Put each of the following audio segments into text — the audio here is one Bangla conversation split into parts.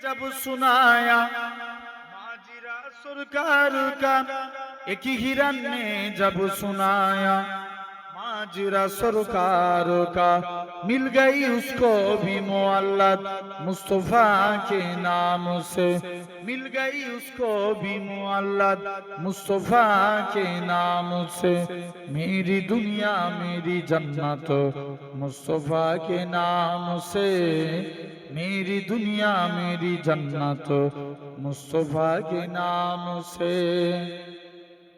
जब सुनाया माजरा सरकार का, एक हिरन ने जब सुनाया माजरा सरकार का, मिल गई उसको भी मुअल्लद मुस्तफा के नाम से, मिल गई उसको भी मुअल्लद मुस्तफा के नाम से। मेरी दुनिया मेरी जन्नत मुस्तफा के नाम से, मेरी दुनिया मेरी जन्नत मुस्तफा के नाम से।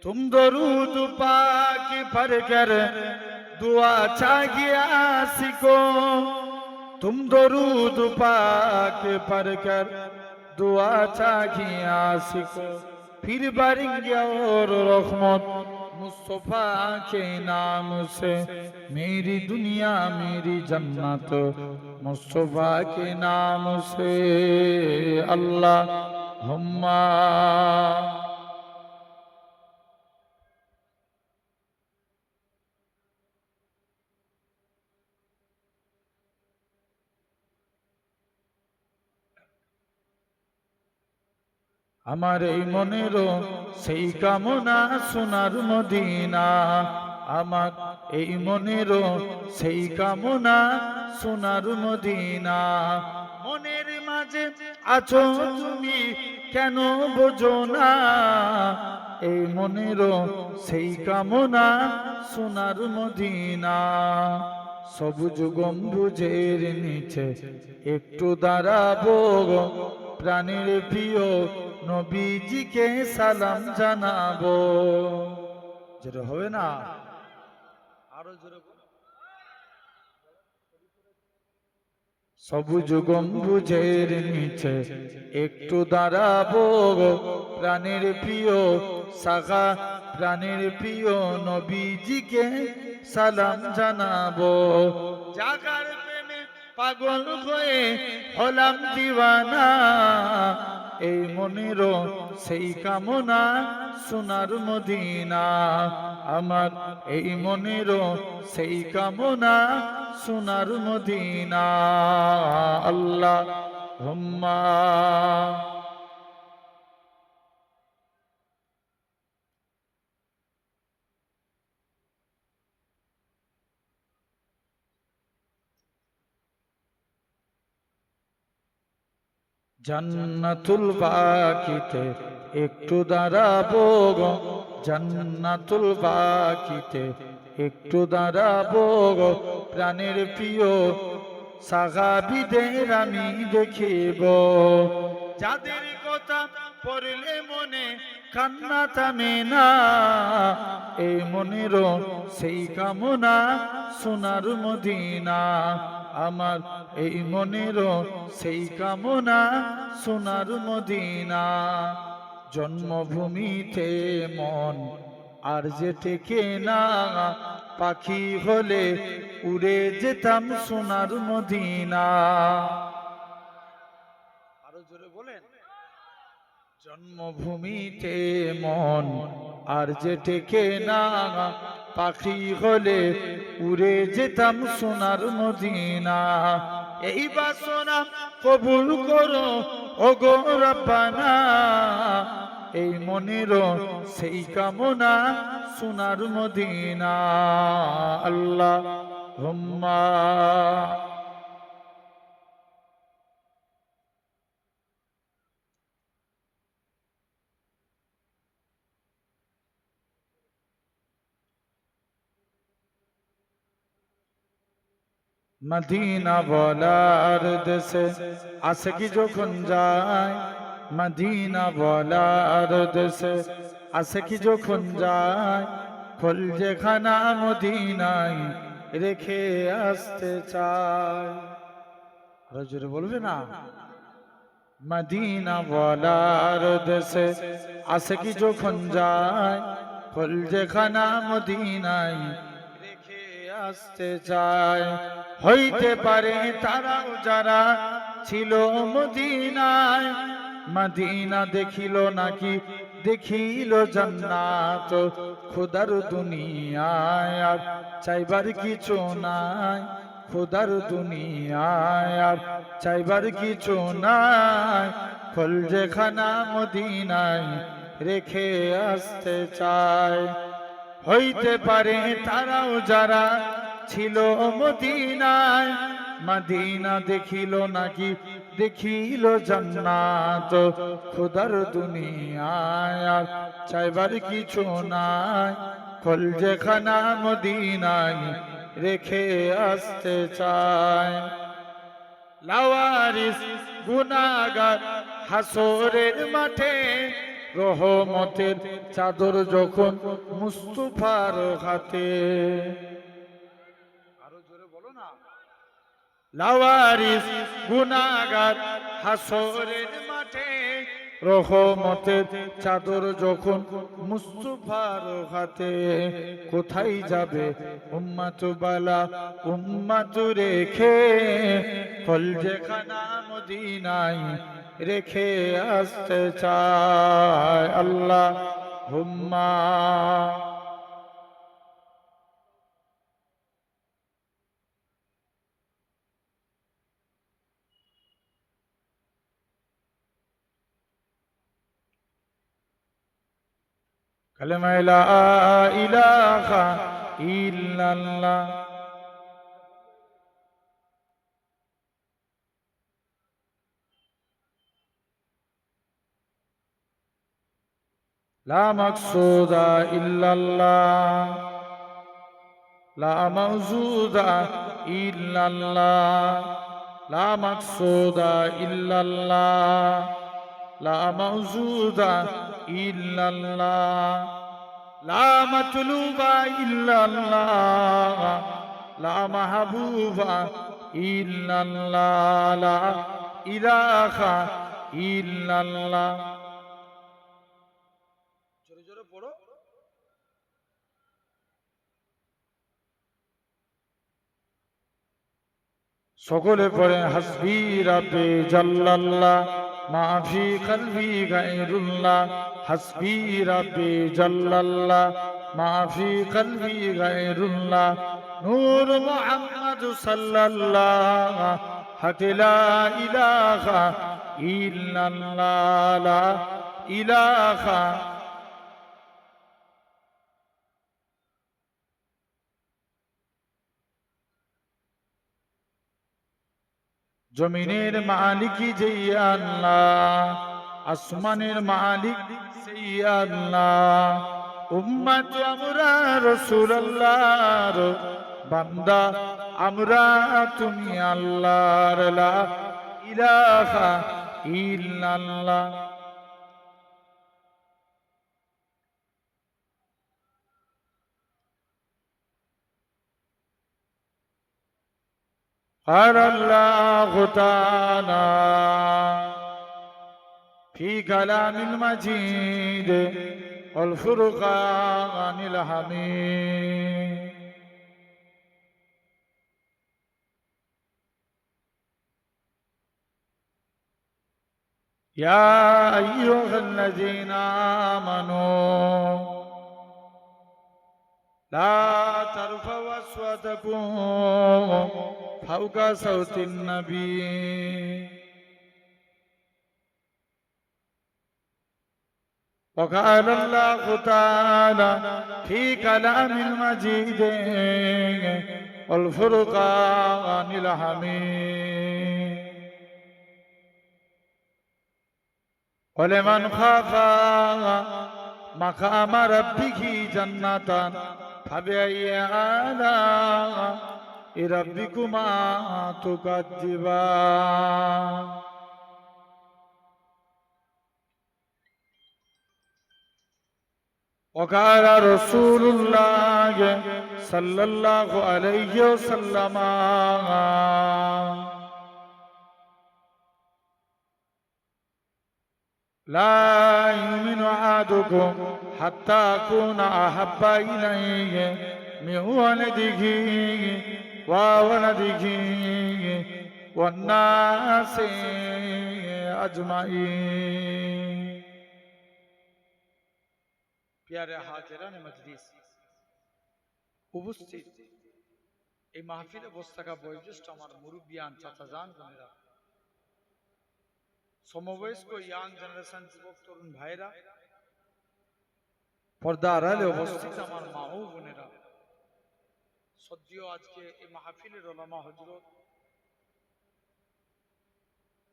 तुम दरूद पाक पढ़कर दुआ चाहिए आशिको, तुम दरूद पाक पढ़कर दुआ चाहिए आशिको, फिर भरेंगे और रहमत मुस्तफा के नाम से। मेरी दुनिया मेरी जन्नत मुस्तफा के नाम से। अल्लाहुम्मा আমার এই মনেরও সেই কামনা সোনার মদিনা, আমার এই মনেরও সেই কামনা সোনার মদিনা। মনের মাঝে আছো তুমি কেন বোঝো না, এই মনেরও সেই কামনা সোনার মদিনা। সবুজ গম্বুজের নিচে একটু দাঁড়াবো, প্রাণের প্রিয় নবীজিকে সালাম জানাবো। যেটা হবে না আরো জোরে, সবুজ গম্বুজের নিচে একটু দাঁড়াবো, প্রাণের প্রিয় সাগা প্রাণের প্রিয় নবীজিকে সালাম জানাবো। জাগার প্রেমে পাগল হয়ে হলাম দিওয়ানা, এই মনেরও সেই কামনা সোনার মদিনা, আমার এই মনেরও সেই কামনা সোনার মদিনা। আল্লাহুম্মা জান্নাতুল বাকিতে একটু দাঁড়াবো, জান্নাতুল বাকিতে একটু দাঁড়াবো, প্রাণের প্রিয় সাহাবীদের আমি দেখিব, যাদের কথা পড়লে মনে কান্না থামে না, এই মনেরও সেই কামনা সোনার মদিনা, আমার এই মনেরও সেই কামনা সোনার মদিনা। জন্মভূমিতে মন আর যে টেকে না, পাখি হলে উড়ে যেতাম সোনার মদিনা। আরো জোরে বলেন। জন্মভূমিতে মন আর যে টেকে না, পাখি হলে উড়ে যেতাম সোনার মদিনা। এই বাসনা কবুল করো ওগো রব্বানা, এই মনেরও সেই কামনা সোনার মদিনা। আল্লাহুম্মা মদিনা বলার দেশে আশিকি যখন যায়, মদিনা বলার দেশে আশিকি যখন যায়, কলজেখানা মদিনায় রেখে আসতে চায়। আরো জোরে বলবে না। মদিনা বলার দেশে আশিকি যখন যায়, কলজেখানা মদিনায় আসতে চায়। হইতে পারে তারাও যারা ছিল মদিনায়, মদিনা দেখিল নাকি দেখিল জান্নাত, খোদার দুনিয়ায় আর চাইবার কিছু নাই, খোদার দুনিয়ায় আর চাইবার কিছু নাই, কলজেখানা মদিনায় রেখে আসতে চায়। হইতে পারে তারাও যারা ছিল মদিনায়, মদিনা দেখিল নাকি দেখিল জান্নাত, খোদার দুনিয়ায় আর চাইবার কিছু নাই, কলজেখানা মদিনায় রেখে আসতে চায়। লাওয়ারিস গুনাহগার হাসরের মাঠে, রহমতের চাদর যখন মুস্তাফার হাতে। আরো জোরে বলো না। লাওয়ারিস গুনাহগার হাসরের মাঠে, রহমতের চাদর যখন মুস্তাফার হাতে। কোথায় যাবে উম্মত বালা উম্মত রেখে, কলজেখানা মদিনায় রেখে আসতে চায়। আল্লাহুম্মা কালেমা লা ইলাহা ইল্লাল্লাহ। লা মাকসুদা ইল্লাল্লাহ, লা মাওজুদা ইল্লাল্লাহ, লা মাকসুদা ইল্লাল্লাহ, লা মাওজুদা ইল্লাল্লাহ, লা মাতলুবা ইল্লাল্লাহ, লা মাহবুবা ইল্লাল্লাহ, লা ইলাহা ইল্লাল্লাহ। জোরে জোরে পড়ো। সকলে পড়েন হাসবি রাব্বি জাল্লাল্লাহ, মাফি কলবি গায়রুল্লাহ, হাসবি রাব্বি জাল্লাল্লাহ, মাফি কলবি গায়রুল্লাহ, নূর মুহাম্মদ সাল্লাল্লাহ, হক লা ইলাহা ইল্লাল্লাহ, লা ইলাহা। জমিনের মালিক যেই আল্লাহ, আসমানের মালিক সেই আল্লাহ। উম্মত আমরা রাসূলুল্লাহর বান্দা, আমরা তুমি আল্লাহর, লা ইলাহা ইল্লাল্লাহ। قال الله تعالى في كلام المجيد والفرقان الحميد. يا أيها الذين آمنوا لا ترفعوا أصواتكم فوق صوت النبي وقال الله تعالى في كلام المجيد والفرقان الحميد. ولمن خاف مقام ربه جنتان فبأي آلاء ربكما تكذبان. وقال رسول الله صلى الله عليه وسلم لا يؤمن أحدكم حتى أكون أحب إليه من ولده وولده والناس أجمعين. প্যারে হাজিরান মজলিস উপস্থিত, এই মাহফিলে বসে থাকা বয়োজ্যেষ্ঠ আমার মুরব্বিয়ান চাচাজান বোনেরা, সমবয়স্ক ইয়াং জেনারেশন যুবক তরুণ ভাইরা, পর্দা আড়ালে উপস্থিত আমার মা ও বোনেরা, সদ্য আজকে এই মাহফিলের ওলামা হযরত,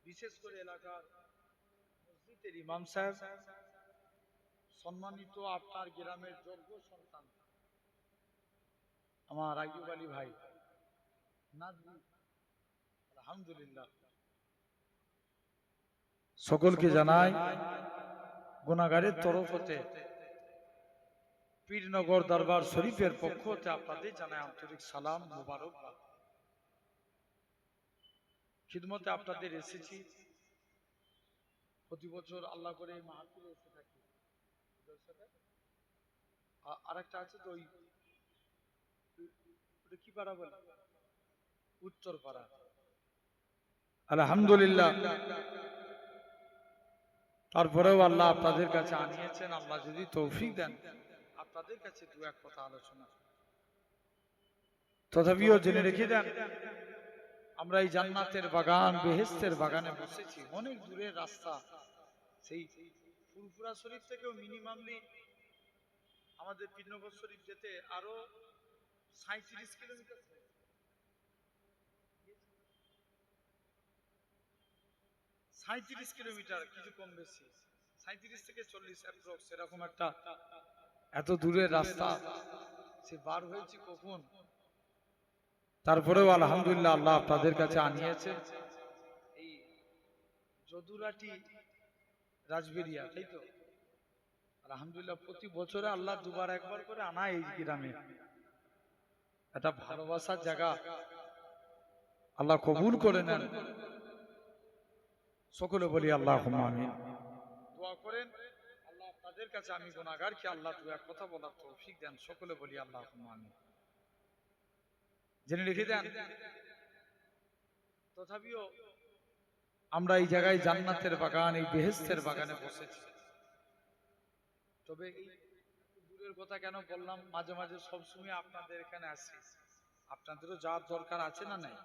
বিশেষ করে এলাকার মসজিদের ইমাম সাহেব, সম্মানিত আপনার গ্রামের যোগ্য সন্তান আমার আইয়ুব আলী ভাই নাজবি, আলহামদুলিল্লাহ সকলকে জানাই গুনাহগারের তরফ হতে পীরনগর দরবার শরীফের পক্ষ হতে আপনাদের জানাই আন্তরিক সালাম মোবারকবাদ। খিদমতে আপনাদের এসেছি, প্রতি বছর আল্লাহ করে এই মাহফিলে এসে থাকি। আরেকটা আছে তো ওই কি পাড়া বলে, উত্তর পাড়া, আলহামদুলিল্লাহ। তারপরেও আল্লাহ আপনাদের কাছে আনিয়েছেন, আল্লাহ যদি তৌফিক দেন আপনাদের কাছে দু এক কথা আলোচনা। তথাপিও জেনে রেখে দেন, আমরা এই জান্নাতের বাগান বেহেশতের বাগানে বসেছি। অনেক দূরের রাস্তা, সেই ফুরফুরা শরীফ থেকেও মিনিমামলি আমাদের পীরনগর শরীফ যেতে আরো 37 কিলোমিটার, 37 কিলোমিটার কিছু কম বেশি, 37 থেকে 40 অ্যাপ্রক্স এরকম একটা এত দূরের রাস্তা সে বার হয়েছি কখন। তারপরেও আলহামদুলিল্লাহ আল্লাহ আপনাদের কাছে আনিয়েছে এই যদুরাটি রাজবেরিয়া, তাই তো আলহামদুলিল্লাহ। প্রতি বছরে আল্লাহ দুবার একবার করে আনায় এই গ্রামে, এটা ভালোবাসার জায়গা, আল্লাহ কবুল করে নেন। সকলে বলি আল্লাহুম্মা আমিন। দোয়া করেন আল্লাহ আপনাদের কাছে, আমি গুনাহগারকে আল্লাহ দু এক কথা বলার তৌফিক দেন। সকলে বলি আল্লাহুম্মা আমিন। জেনে রেখে দেন, তথাপিও আমরা এই জায়গায় জান্নাতের বাগান, এই বেহেশতের বাগানে বসেছি। তবে এই দূরের কথা কেন বললাম, মাঝে মাঝে সবসময় আপনাদের এখানে আসি, আপনাদেরও যাওয়ার দরকার আছে না নাই?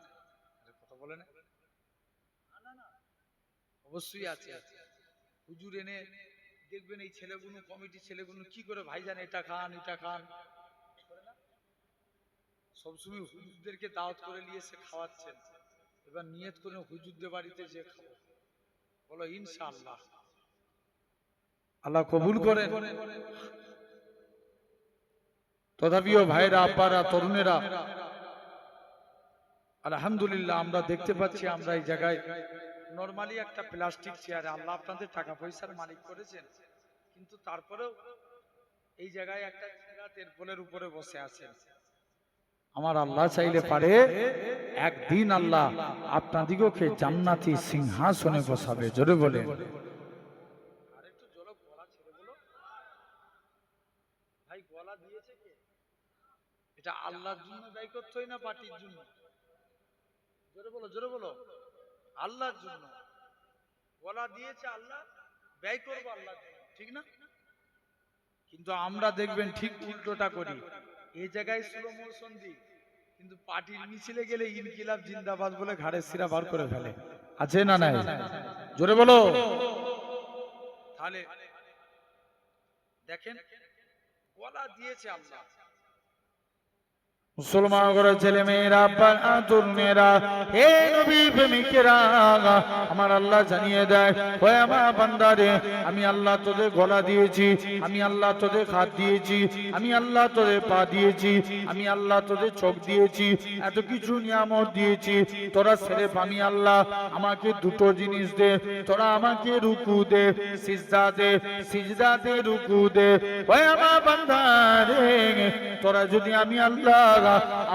কথা বলে না, অবশ্যই আছে। হুজুর এনে দেখবেন এই ছেলেগুলো, কমিটি ছেলেগুলো কি করে ভাইজান এটা খান এটা খান, সবসময় হুজুরদেরকে দাওয়াত করে নিয়ে এসে খাওয়াচ্ছেন। এবার নিয়ত করে হুজুরদের বাড়িতে যে খাবো, বলো ইনশাআল্লাহ, আল্লাহ কবুল করেন। তথাপিও ভাইরা, আব্বারা, তরুণেরা, আলহামদুলিল্লাহ আমরা দেখতে পাচ্ছি, আমরা এই জায়গায় নরমালি একটা প্লাস্টিক চেয়ারে, আল্লাহ আপনাদের টাকা পয়সার মালিক করেছেন, কিন্তু তারপরেও এই জায়গায় একটা ছেঁড়া তেরপলের উপরে বসে আছেন। আমার আল্লাহ চাইলে পারে একদিন আল্লাহ আপনাদিগকে জান্নাতি সিংহাসনে বসাবে। জোরে বলে আরেকটু জোরে গলা ছেড়ে বলো ভাই, গলা দিয়েছে কে? এটা আল্লাহর জন্য ব্যয় করতে হয় না পার্টির জন্য? জোরে বলো, জোরে বলো। আল্লাহর জন্য গলা দিয়েছে আল্লাহ, ব্যয় করবো আল্লাহর জন্য, ঠিক না? কিন্তু আমরা দেখবেন ঠিক উল্টোটা করি, এই জায়গায় স্লো মোশন দিই, কিন্তু পার্টির মিছিলে গেলে ইনকিলাব জিন্দাবাদ বলে ঘাড়ের শিরা বার করে ফেলে। আছে না নাই? জোরে বলো। তাহলে দেখেন, গলা দিয়েছে আল্লাহ। মুসলমান ঘরের ছেলে মেয়েরা, তরুণেরা, হে নবী প্রেমিকেরা, আমার আল্লাহ জানিয়ে দেয়, ওই আমার বান্দারে, আমি আল্লাহ তোদের গলা দিয়েছি, আমি আল্লাহ তোদের হাত দিয়েছি, আমি আল্লাহ তোদের পা দিয়েছি, আমি আল্লাহ তোদের চোখ দিয়েছি, এত কিছু নিয়ামত দিয়েছি। তোরা সেরেফ আমি আল্লাহ আমাকে দুটো জিনিস দে, তোরা আমাকে রুকু দে, সিজদা দে, সিজদা দে, রুকু দে। ওই আমার বান্দারে, তোরা যদি আমি আল্লাহ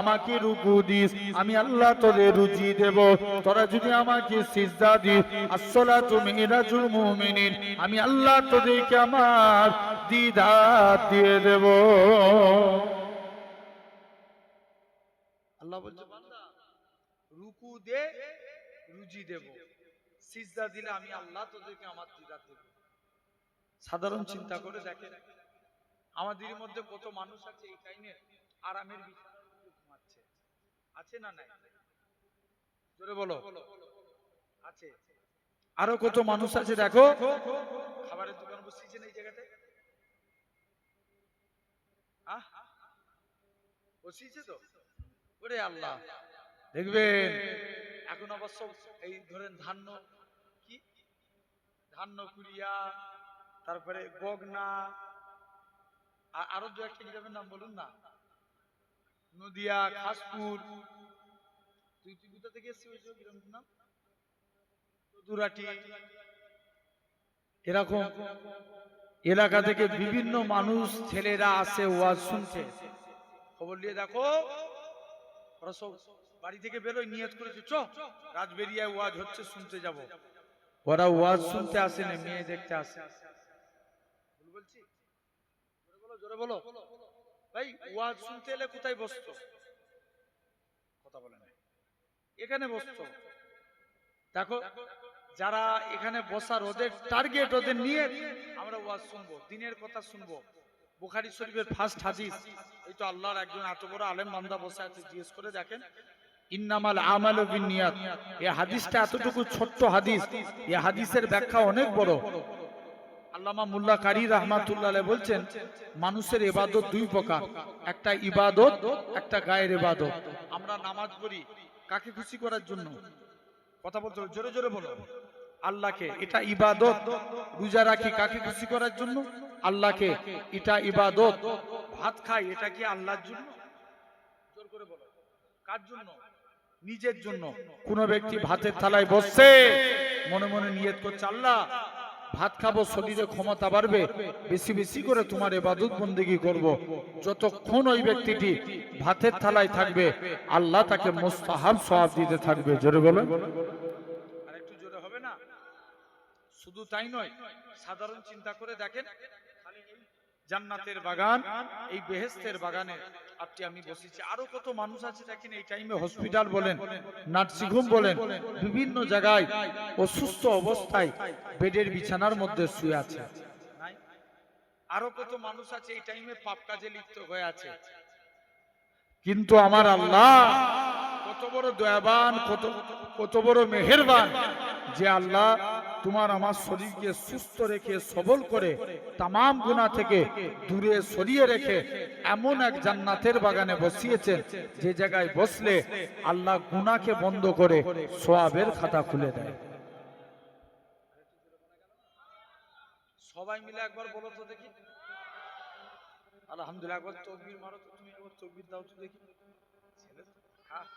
আমাকে রুকু দিস, আমি আল্লাহ তোদের রুজি দেব। তোরা যদি আমাকে সিজদা দিস, আসসালাতু মিরাজুল মুমিনিন, আমি আল্লাহ তোদেরকে আমার দিদার দিয়ে দেব। আল্লাহ বলছে বান্দা রুকু দে, রুজি দেব, সিজদা দিলে আমি আল্লাহ তোদেরকে আমার দিদার দেব। সাধারণ চিন্তা করে দেখেন, আমাদের মধ্যে কত মানুষ আছে এই টাইমে আরামের বিছানায় ঘুমাচ্ছে, আছে না নাই? জোরে বলো। আছে। আরো কত মানুষ আছে দেখো, খাবারের দোকান বসিয়েছেন এই জায়গাটায়। বসিয়েছে তো? ওরে আল্লাহ, দেখবেন এখন অবশ্য এই ধরেন ধান্য, কি ধান্য কুড়িয়া, তারপরে বগনা, আরো দু একটা গ্রামের নাম বলুন না, নদিয়া, খাসপুর, তুই কোথা থেকে এসেছিস ওই গ্রামের নাম? দুরাটি, এরকম এলাকা থেকে বিভিন্ন মানুষ ছেলেরা আসে ওয়াজ শুনতে। খবর নিয়ে দেখো, ওরা সব বাড়ি থেকে বেরোয়, নিয়ত করেছে চ রাজবেরিয়ায় ওয়াজ হচ্ছে, শুনতে যাব। ওরা ওয়াজ শুনতে আসে না, মেয়ে দেখতে আসে। বলছি জোরে বলো ভাই, ওয়াজ শুনতে এলে কোথায় বসতো? কথা বলে না, এখানে বসতো। দেখো যারা এখানে বসার, ওদের টার্গেট, ওদের নিয়ে আমরা ওয়াজ শুনবো, দিনের কথা শুনবো। বুখারী শরীফের ফার্স্ট হাদিস, এই তো আল্লাহর একজন এত বড় আলেম বান্দা বসে আছে, জিজ্ঞেস করে দেখেন, ইন্নামাল আমালু বিন্নিয়াত। এই হাদিসটা এতটুকু ছোট্ট হাদিস, এই হাদিসের ব্যাখ্যা অনেক বড়। আল্লামা মোল্লা কারি রাহমাতুল্লাহ আলাইহি বলছেন, মানুষের ইবাদত দুই প্রকার, একটা ইবাদত, একটা গায়ের ইবাদত। আমরা নামাজ পড়ি কাকে খুশি করার জন্য? কথা বলতে হবে, জোরে জোরে বলো। আল্লাহকে, এটা ইবাদত। রোজা রাখি কাকে খুশি করার জন্য? আল্লাহকে, এটা ইবাদত। ভাত খাই, এটা কি আল্লাহর জন্য? জোর করে বলো, কার জন্য? নিজের জন্য। কোন ব্যক্তি ভাতের থালায় বসছে, মনে মনে নিয়ত করছে, আল্লাহ ভাত খাবো, শরীরে ক্ষমতা বাড়বে, বেশি বেশি করে তোমার ইবাদত বন্দেগী করব। যতক্ষণ ওই ব্যক্তিটি ভাতের থালায় থাকবে, আল্লাহ তাকে মুস্তাহাব সওয়াব দিতে থাকবে। জোরে বলো। আর একটু জোরে হবে না? শুধু তাই নয়, সাধারণ চিন্তা করে দেখেন, জান্নাতের বাগান, এই বেহেশতের বাগানে আপনি আমি বসেছি, আরো কত মানুষ আছে দেখেন এই টাইমে হসপিটাল বলেন, নার্সিংহোম বলেন, বিভিন্ন জায়গায় অসুস্থ অবস্থায় বেডের বিছানার মধ্যে শুয়ে আছে। আরো কত মানুষ আছে এই টাইমে পাপ কাজে লিপ্ত হয়ে আছে। কিন্তু আমার আল্লাহ কত বড় দয়াবান, কত বড় মেহেরবান, যে আল্লাহ তোমার আমার শরীরকে সুস্থ রেখে, সবল করে, তামাম গুনাহ থেকে দূরে সরিয়ে রেখে এমন এক জান্নাতের বাগানে বসিয়েছেন, যে জায়গায় বসলে আল্লাহ গুনাহকে বন্ধ করে সওয়াবের খাতা খুলে দেয়। সবাই মিলে একবার বলো তো দেখি আলহামদুলিল্লাহ। একবার তাকবীর মারো তো, তুমি একবার তাকবীর দাও তো দেখি। হ্যাঁ,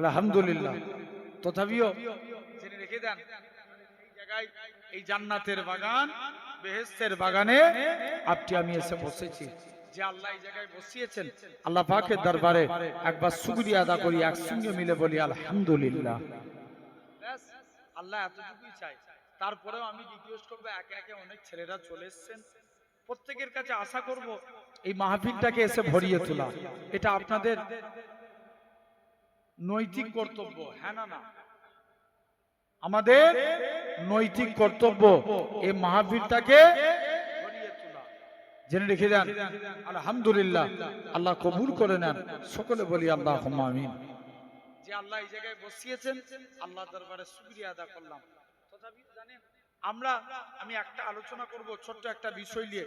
আলহামদুলিল্লাহ। তথাপিও জেনে রেখে দেন, এই জায়গায়, এই জান্নাতের বাগান, বেহেশতের বাগানে আপনি আমি এসে বসেছি, যে আল্লাহ এই জায়গায় বসিয়েছেন, আল্লাহ পাকের দরবারে একবার শুকরিয়া আদা করি, একসঙ্গে মিলে বলি আলহামদুলিল্লাহ। ব্যাস, আল্লাহ এতটুকুই চাই। তারপরেও আমি রিকোয়েস্ট করবো, একে একে অনেক ছেলেরা চলে এসেছেন, প্রত্যেকের কাছে আশা করব এই মাহফিলটাকে এসে ভরিয়ে তোলা। এটা আপনাদের নৈতিক কর্তব্য। হ্যাঁ না? না, আমাদের নৈতিক কর্তব্য এই মাহফিলটাকে ভরিয়ে তোলা। জেনে রেখে দেন আলহামদুলিল্লাহ, আল্লাহ কবুল করে নেন। সকলে বলি আল্লাহুম্মা আমিন। যে আল্লাহ এই জায়গায় বসিয়েছেন, আল্লাহ দরবারে শুকরিয়া আদা করলাম। তথাপি জানেন, আমি একটা আলোচনা করব ছোট্ট একটা বিষয় নিয়ে।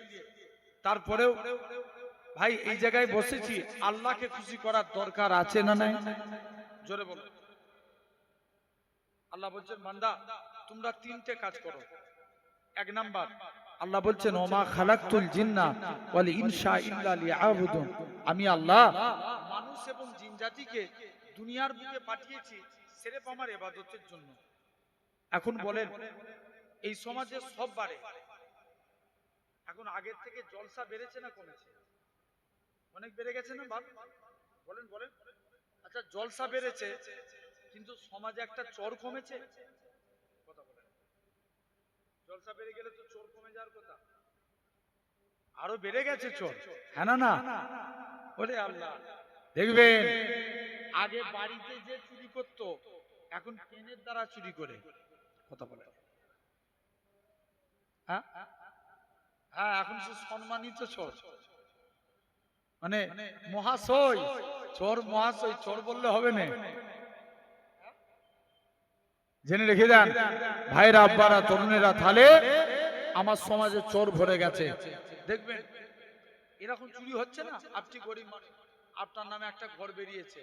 তারপরেও ভাই, এই জায়গায় বসেছি, আল্লাহকে খুশি করার দরকার আছে না নাই? জোরে বলো। আল্লাহ বলছেন, বান্দা তোমরা তিনটে কাজ করো। এক নাম্বার, আল্লাহ বলছেন, ওমা খালাকতুল জিন্না ওয়াল ইনসা ইল্লা লিয়াবুদুন। আমি আল্লাহ মানুষ এবং জিন জাতিকে দুনিয়ার বুকে পাঠিয়েছি সির্ফ আমার ইবাদতের জন্য। এখন বলেন, এই সমাজে সব বাড়ে, এখন আগের থেকে জলসা বেড়েছে না কমেছে? অনেক বেড়ে গেছে না? বলেন বলেন। আচ্ছা, জলসা বেড়েছে, কিন্তু সমাজে একটা চোর কমেছে? কথা বলেন। জলসা বেড়ে গেলে তো চোর কমে যাওয়ার কথা, আরো বেড়ে গেছে চোর। হ্যাঁ না? ওরে আল্লাহ, দেখবেন আগে বাড়িতে যে চুরি করতো, এখন পেনের দ্বারা চুরি করে কথা বলে। হ্যাঁ হ্যাঁ, এখন সে সম্মানিত চোর, মানে মহাশয় চোর, মহাশয় চোর বললে হবে না। জেনে রেখে দেন ভাইরা, আব্বারা, তরুণেরা, তাহলে আমার সমাজে চোর ভরে গেছে। দেখবেন এরকম চুরি হচ্ছে না। আপনি গরিব মানুষ, আপনার নামে একটা ঘর বেরিয়েছে,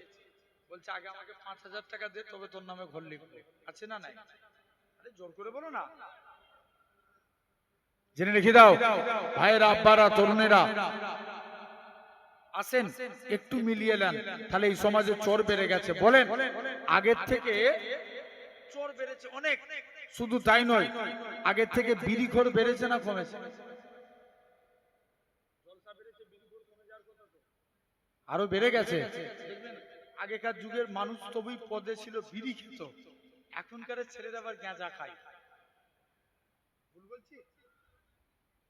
বলছে আগে আমাকে 5,000 টাকা দে, তবে তোর নামে ঘর লিখবো। আছে না নাই? আরে জোর করে বলো না। জেনে রেখে দাও ভাইরা, আব্বারা, তরুণেরা, আসেন একটু মিলিয়ে নেন, তাহলে এই সমাজে চোর বেড়ে গেছে। বলেন আগের থেকে চোর বেড়েছে অনেক। শুধু তাই নয়, আগের থেকে বিড়িখোর বেড়েছে না কমেছে? আরো বেড়ে গেছে। আগেকার যুগের মানুষ তবুই পদে ছিল, বিড়ি খেত। এখনকার ছেলেরা আবার গাঁজা খায়। ভুল বলছি?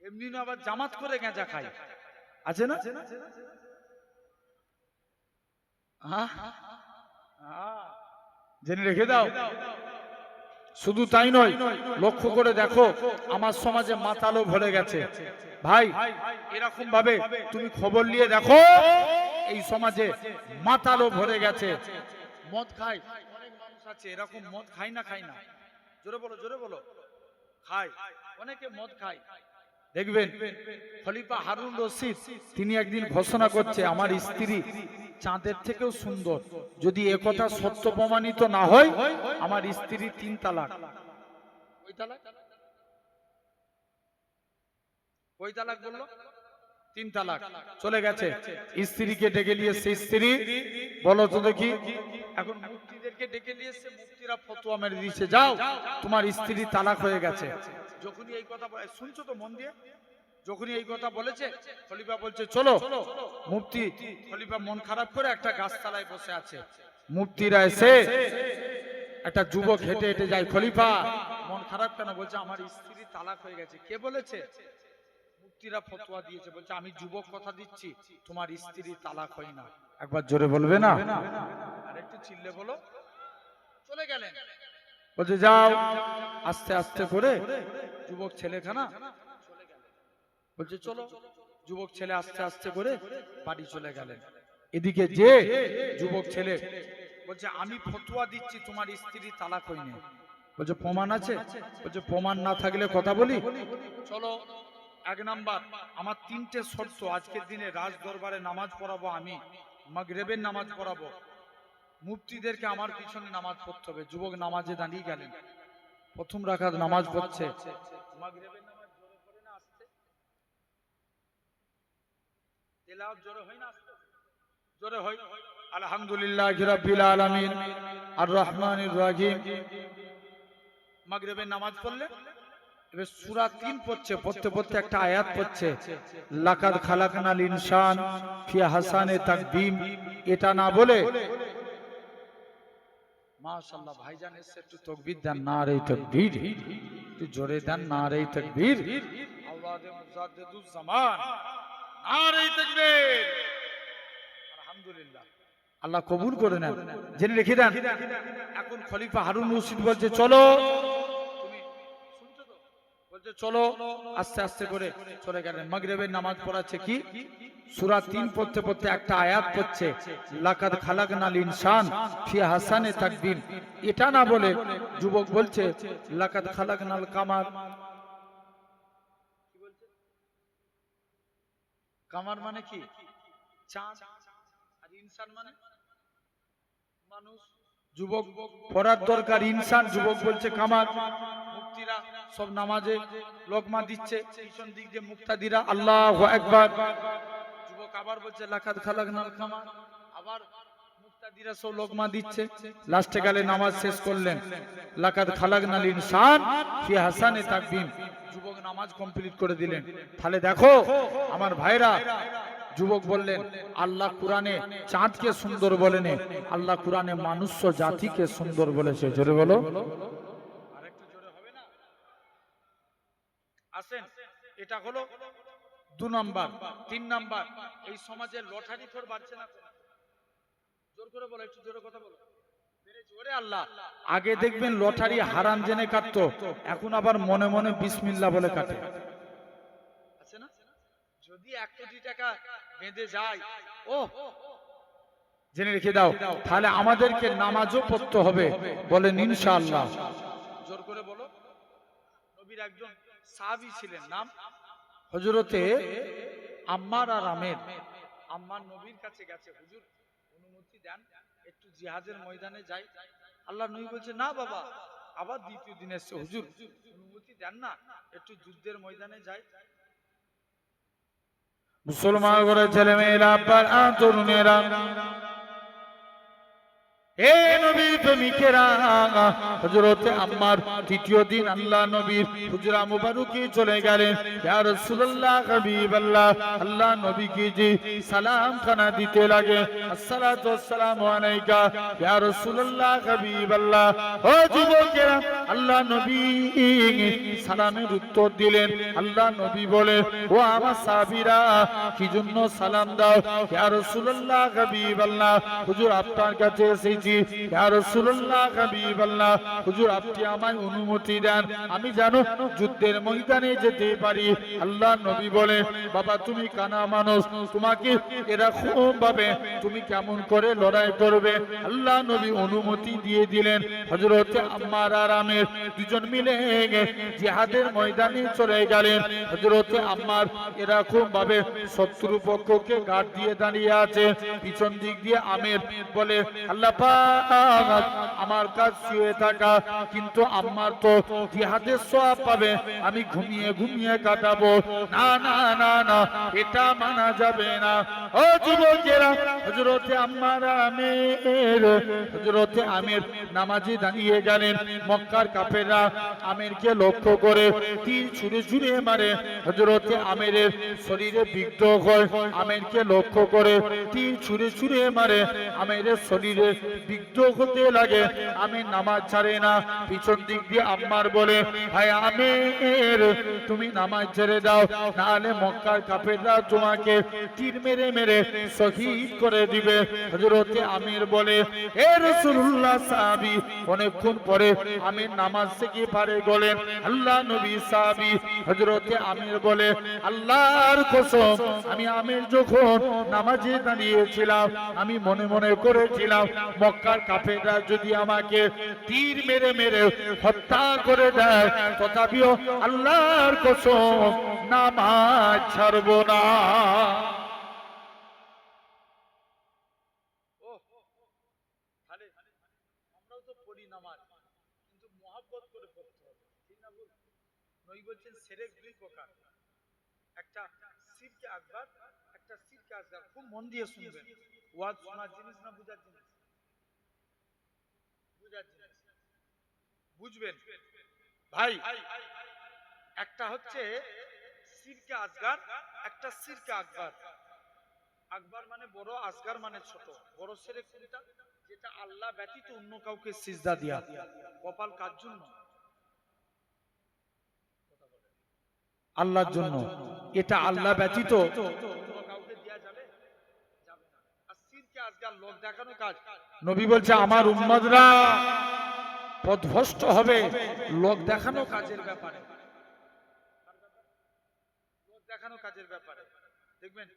এমনি না, আবার জামাত করে গাঁজা খায়। আছে না? জেনে রেখে দাও। শুধু তাই নয়, লক্ষ্য করে দেখো আমার সমাজে মাতালো ভরে গেছে। ভাই এরকম ভাবে তুমি খবর নিয়ে দেখো, এই সমাজে মাতালো ভরে গেছে। মদ খায় অনেক মানুষ আছে, এরকম মদ খায় না? খায় না? জোরে বলো, জোরে বলো। খায়, অনেকে মদ খায়। দেখবেন খলিফা হারুন রশিদ তিনি একদিন ঘোষণা করছে, আমার স্ত্রী চাঁদের থেকেও সুন্দর। যদি একথা সত্য প্রমাণিত না হয়, আমার স্ত্রী 3 তালাক। কই তালাক? কই তালাক বললো? 3 তালাক। চলে গেছে। স্ত্রীকে ডেকে নিয়ে এসছে, স্ত্রী বলো তো দেখি। এখন মুফতিদেরকে ডেকে নিয়ে এসছে, মুফতিরা ফতোয়া মেরে দিয়েছে, যাও তোমার স্ত্রী তালাক হয়ে গেছে। যখনই এই কথা বলে, শুনছো তো মন দিয়ে, যখনই এই কথা বলেছে, খলিফা বলছে চলো। মুফতি খলিফা মন খারাপ করে একটা গাছতলায় বসে আছে। মুফতিরা এসে, একটা যুবক হেঁটে হেঁটে যায়, খলিফা মন খারাপ কেন? বলছে আমার স্ত্রী তালাক হয়ে গেছে। কে বলেছে? মুফতিরা ফতোয়া দিয়েছে। বলছে আমি যুবক কথা দিচ্ছি, তোমার স্ত্রী তালাক হয় না। একবার জোরে বলবে না? আর একটু চিল্লে বলো। চলে গেলেন। বলছে যাও। আস্তে আস্তে করে যুবক ছেলেখানা চলে গেলেন। বলছে চলো। যুবক ছেলে আস্তে আস্তে করে বাড়ি চলে গেলেন। এদিকে যে যুবক ছেলে বলছে আমি ফতোয়া দিচ্ছি তোমার স্ত্রী তালাক হয়নি। বলছে প্রমাণ আছে? বলছে প্রমাণ না থাকলে কথা বলি? চলো। 1 নাম্বার, আমার 3টে শর্ত। আজকের দিনে রাজ দরবারে নামাজ পড়াবো আমি, মাগরিবের নামাজ পড়াবো, মুফতিদেরকে আমার পিছনে নামাজ পড়তে হবে। যুবক নামাজে দাঁড়িয়ে গেলেন, প্রথম রাকাত নামাজ পড়ছে। মাগরিবের নামাজ জোরে পড়ে না আস্তে? তেলাওয়াত জোরে হয় না আস্তে? জোরে হয়। আলহামদুলিল্লাহি রাব্বিল আলামিন আর রহমানির রহিম। মাগরিবের নামাজ পড়লে এবার সূরা 3 পড়ছে, পড়তে পড়তে একটা আয়াত পড়ছে, লাকাদ খালাকনাল ইনসান ফি হাসানে তাকবীম। এটা না বলে মাশাআল্লাহ ভাইজান এসে একটু তাকবীর দেন, নারে তাকবীর, একটু জোরে দেন, নারে তাকবীর। আওলাদে মুজাদ্দিদুজ জামান, নারে তাকবীর। আলহামদুলিল্লাহ, আল্লাহ কবুল করে নেন। জেনে রেখে দেন। এখন খলিফা হারুন রশিদ বলছে চলো। তুমি শুনছো তো? বলছে চলো। আস্তে আস্তে করে চলে গেলেন। মাগরিবের নামাজ পড়াচ্ছে কি? সূরা 3 পড়তে পড়তে একটা আয়াত পড়ছে, লাকাদ খালাকনাল ইনসান ফি হাসানে তাকবীম। এটা না বলে যুবক বলছে লাকাদ খালাকনাল কামার। কি বলছে? কামার মানে কি? চাঁদ। আর ইনসান মানে মানুষ। যুবক পড়ার দরকার ইনসান, যুবক বলছে কামার। মুফতিরা সব নামাজে লোকমা দিচ্ছে, পিছন দিক দিয়ে মুক্তাদিরা আল্লাহু আকবার। যুবক আবার বলছে লাকাদ খালাকনাল কামার। আবার মুক্তাদিরা সব লোকমা দিচ্ছে। লাস্টে গেলে নামাজ শেষ করলেন, লাকাদ খালাকনাল ইনসান ফি হাসানে তাকবীম। যুবক নামাজ কমপ্লিট করে দিলেন। তাহলে দেখো আমার ভাইরা, যুবক বললেন আল্লাহ কুরআনে চাঁদকে সুন্দর বলেন, আল্লাহ কুরআনে মানুষ জাতিকে সুন্দর বলেছে। জোরে বলো। আরেকটু জোরে হবে না? আসেন, এটা হলো 2 নাম্বার। 3 নাম্বার, এই সমাজে লটারি খোর বাড়ছে না? জোর করে বলো, একটু জোরে কথা বলো। বেড়েছে ওরে আল্লাহ, আগে দেখবেন লটারি হারাম জেনে কাটতো, এখন আবার মনে মনে বিসমিল্লাহ বলে কাটে। আছে না? যদি 1 কোটি টাকা বেঁধে যায়, ও জেনে রেখে দাও, তাহলে আমাদেরকে নামাজও পড়তে হবে, বলেন ইনশাআল্লাহ। জোর করে বলো। নবীর একজন সাহাবী ছিলেন, নাম হযরতে আম্মার আর আমের। আম্মার নবীর কাছে গেছে, হুজুর অনুমতি দেন একটু জিহাদের ময়দানে যাই। আল্লাহ নবী বলছে না বাবা, আবার দ্বিতীয় দিন এসে হুজুর অনুমতি দেন না একটু যুদ্ধের ময়দানে যাই। মুসলমান করে ছেলে মেয়েরা, তরুণেরা, হে নবীর প্রেমিকেরা, হযরতে আম্মার তৃতীয় দিন আল্লাহ নবীর হুজরা মুবারকে চলে গেলেন। ইয়া রাসূলুল্লাহ, হাবিবাল্লাহ, আল্লাহ নবীকে যে সালাম খানা দিতে লাগে, আসসালাতু ওয়াসসালামু আলাইকা ইয়া রাসূলুল্লাহ, হাবিবাল্লাহ। ও যুবকেরা, আল্লাহ নবী সালামের উত্তর দিলেন। আল্লাহ নবী বলে, ও আমার সাহাবীরা, কি জন্য সালাম দাও? ইয়া রাসূলুল্লাহ, হাবিবাল্লাহ, হুজুর আপনার কাছে এসেছি। ইয়া রাসূলুল্লাহ, হাবিবাল্লাহ, হুজুর আপনি আমায় অনুমতি দেন, আমি জানো যুদ্ধের ময়দানে যেতে পারি। আল্লাহ নবী বলে, বাবা তুমি কানা মানুষ, তোমাকে এরকম ভাবে তুমি কেমন করে লড়াই করবে? আল্লাহ নবী অনুমতি দিয়ে দিলেন। হযরতে আম্মার আর আমের দুজন মিলে জিহাদের ময়দানে চলে গেলেন। হযরতে আম্মার এরকম ভাবে শত্রু পক্ষকে গার্ড দিয়ে দাঁড়িয়ে আছে, পিছন দিক দিয়ে আমের বলে, আল্লাহ পাক আমার কাজ শুয়ে থাকা, কিন্তু আম্মার তো জিহাদের সওয়াব পাবে, আমি ঘুমিয়ে ঘুমিয়ে কাটাবো। না না না না, এটা মানা যাবে না। ও যুবকেরা, হযরতে আম্মার আমের, হযরতে আমের নামাজে দাঁড়িয়ে গেলেন। মক্কার কাফেররা আমেরকে লক্ষ্য করে তীর ছুঁড়ে ছুঁড়ে মারে। হযরতে আমেরের শরীরে বিদ্ধ হয়, আমেরকে লক্ষ্য করে তীর ছুঁড়ে ছুঁড়ে মারে। আমেরের শরীরে বিদ্ধ হতে লাগে, আমের নামাজ ছাড়ে না। পিছন দিক দিয়ে আম্মার বলে, হায় আমের, তুমি নামাজ ছেড়ে দাও, নাহলে মক্কার কাফেররা তোমাকে তীর মেরে মেরে শহীদ করে দিবে। হযরতে আমির বলে, হে রাসূলুল্লাহ, সাহাবী অনেকক্ষণ পরে আমির নামাজ থেকে পারে গেলেন। আল্লাহ নবী সাহাবী হযরতে আমির বলে, আল্লাহর কসম, আমি আমির যখন নামাজে দাঁড়িয়েছিলাম, আমি মনে মনে করেছিলাম মক্কার কাফেররা যদি আমাকে তীর মেরে মেরে হত্যা করে দেয়, তথাপিও আল্লাহর কসম নামাজ ছাড়ব না। আমরাও তো পড়ি নামাজ, কিন্তু মহব্বত করে পড়তে হবে, ঠিক না? নবী বলছেন শিরক দুই প্রকার, একটা শিরকে আকবার, একটা শিরকে আসগার। খুব মন দিয়ে শুনবেন, ওয়াজ শোনার জিনিস না বুঝার জিনিস? বুঝার জিনিস, বুঝবেন ভাই। একটা হচ্ছে শিরকে আসগার, একটা শিরকে আকবার। আকবার মানে বড়, আসগার মানে ছোট। বড় শিরক কোনটা? যেটা আল্লাহ ব্যতীত অন্য কাউকে সিজদা দেয়া। কপাল কার জন্য? আল্লাহর জন্য। এটা আল্লাহ ব্যতীত অন্য কাউকে দেয়া যাবে? যাবে না। আর শিরকে আসগার লোক দেখানো কাজ। নবী বলছে আমার উম্মতরা পথভ্রষ্ট হবে লোক দেখানো কাজের ব্যাপারে। লোক দেখানো কাজের ব্যাপারে দেখবেন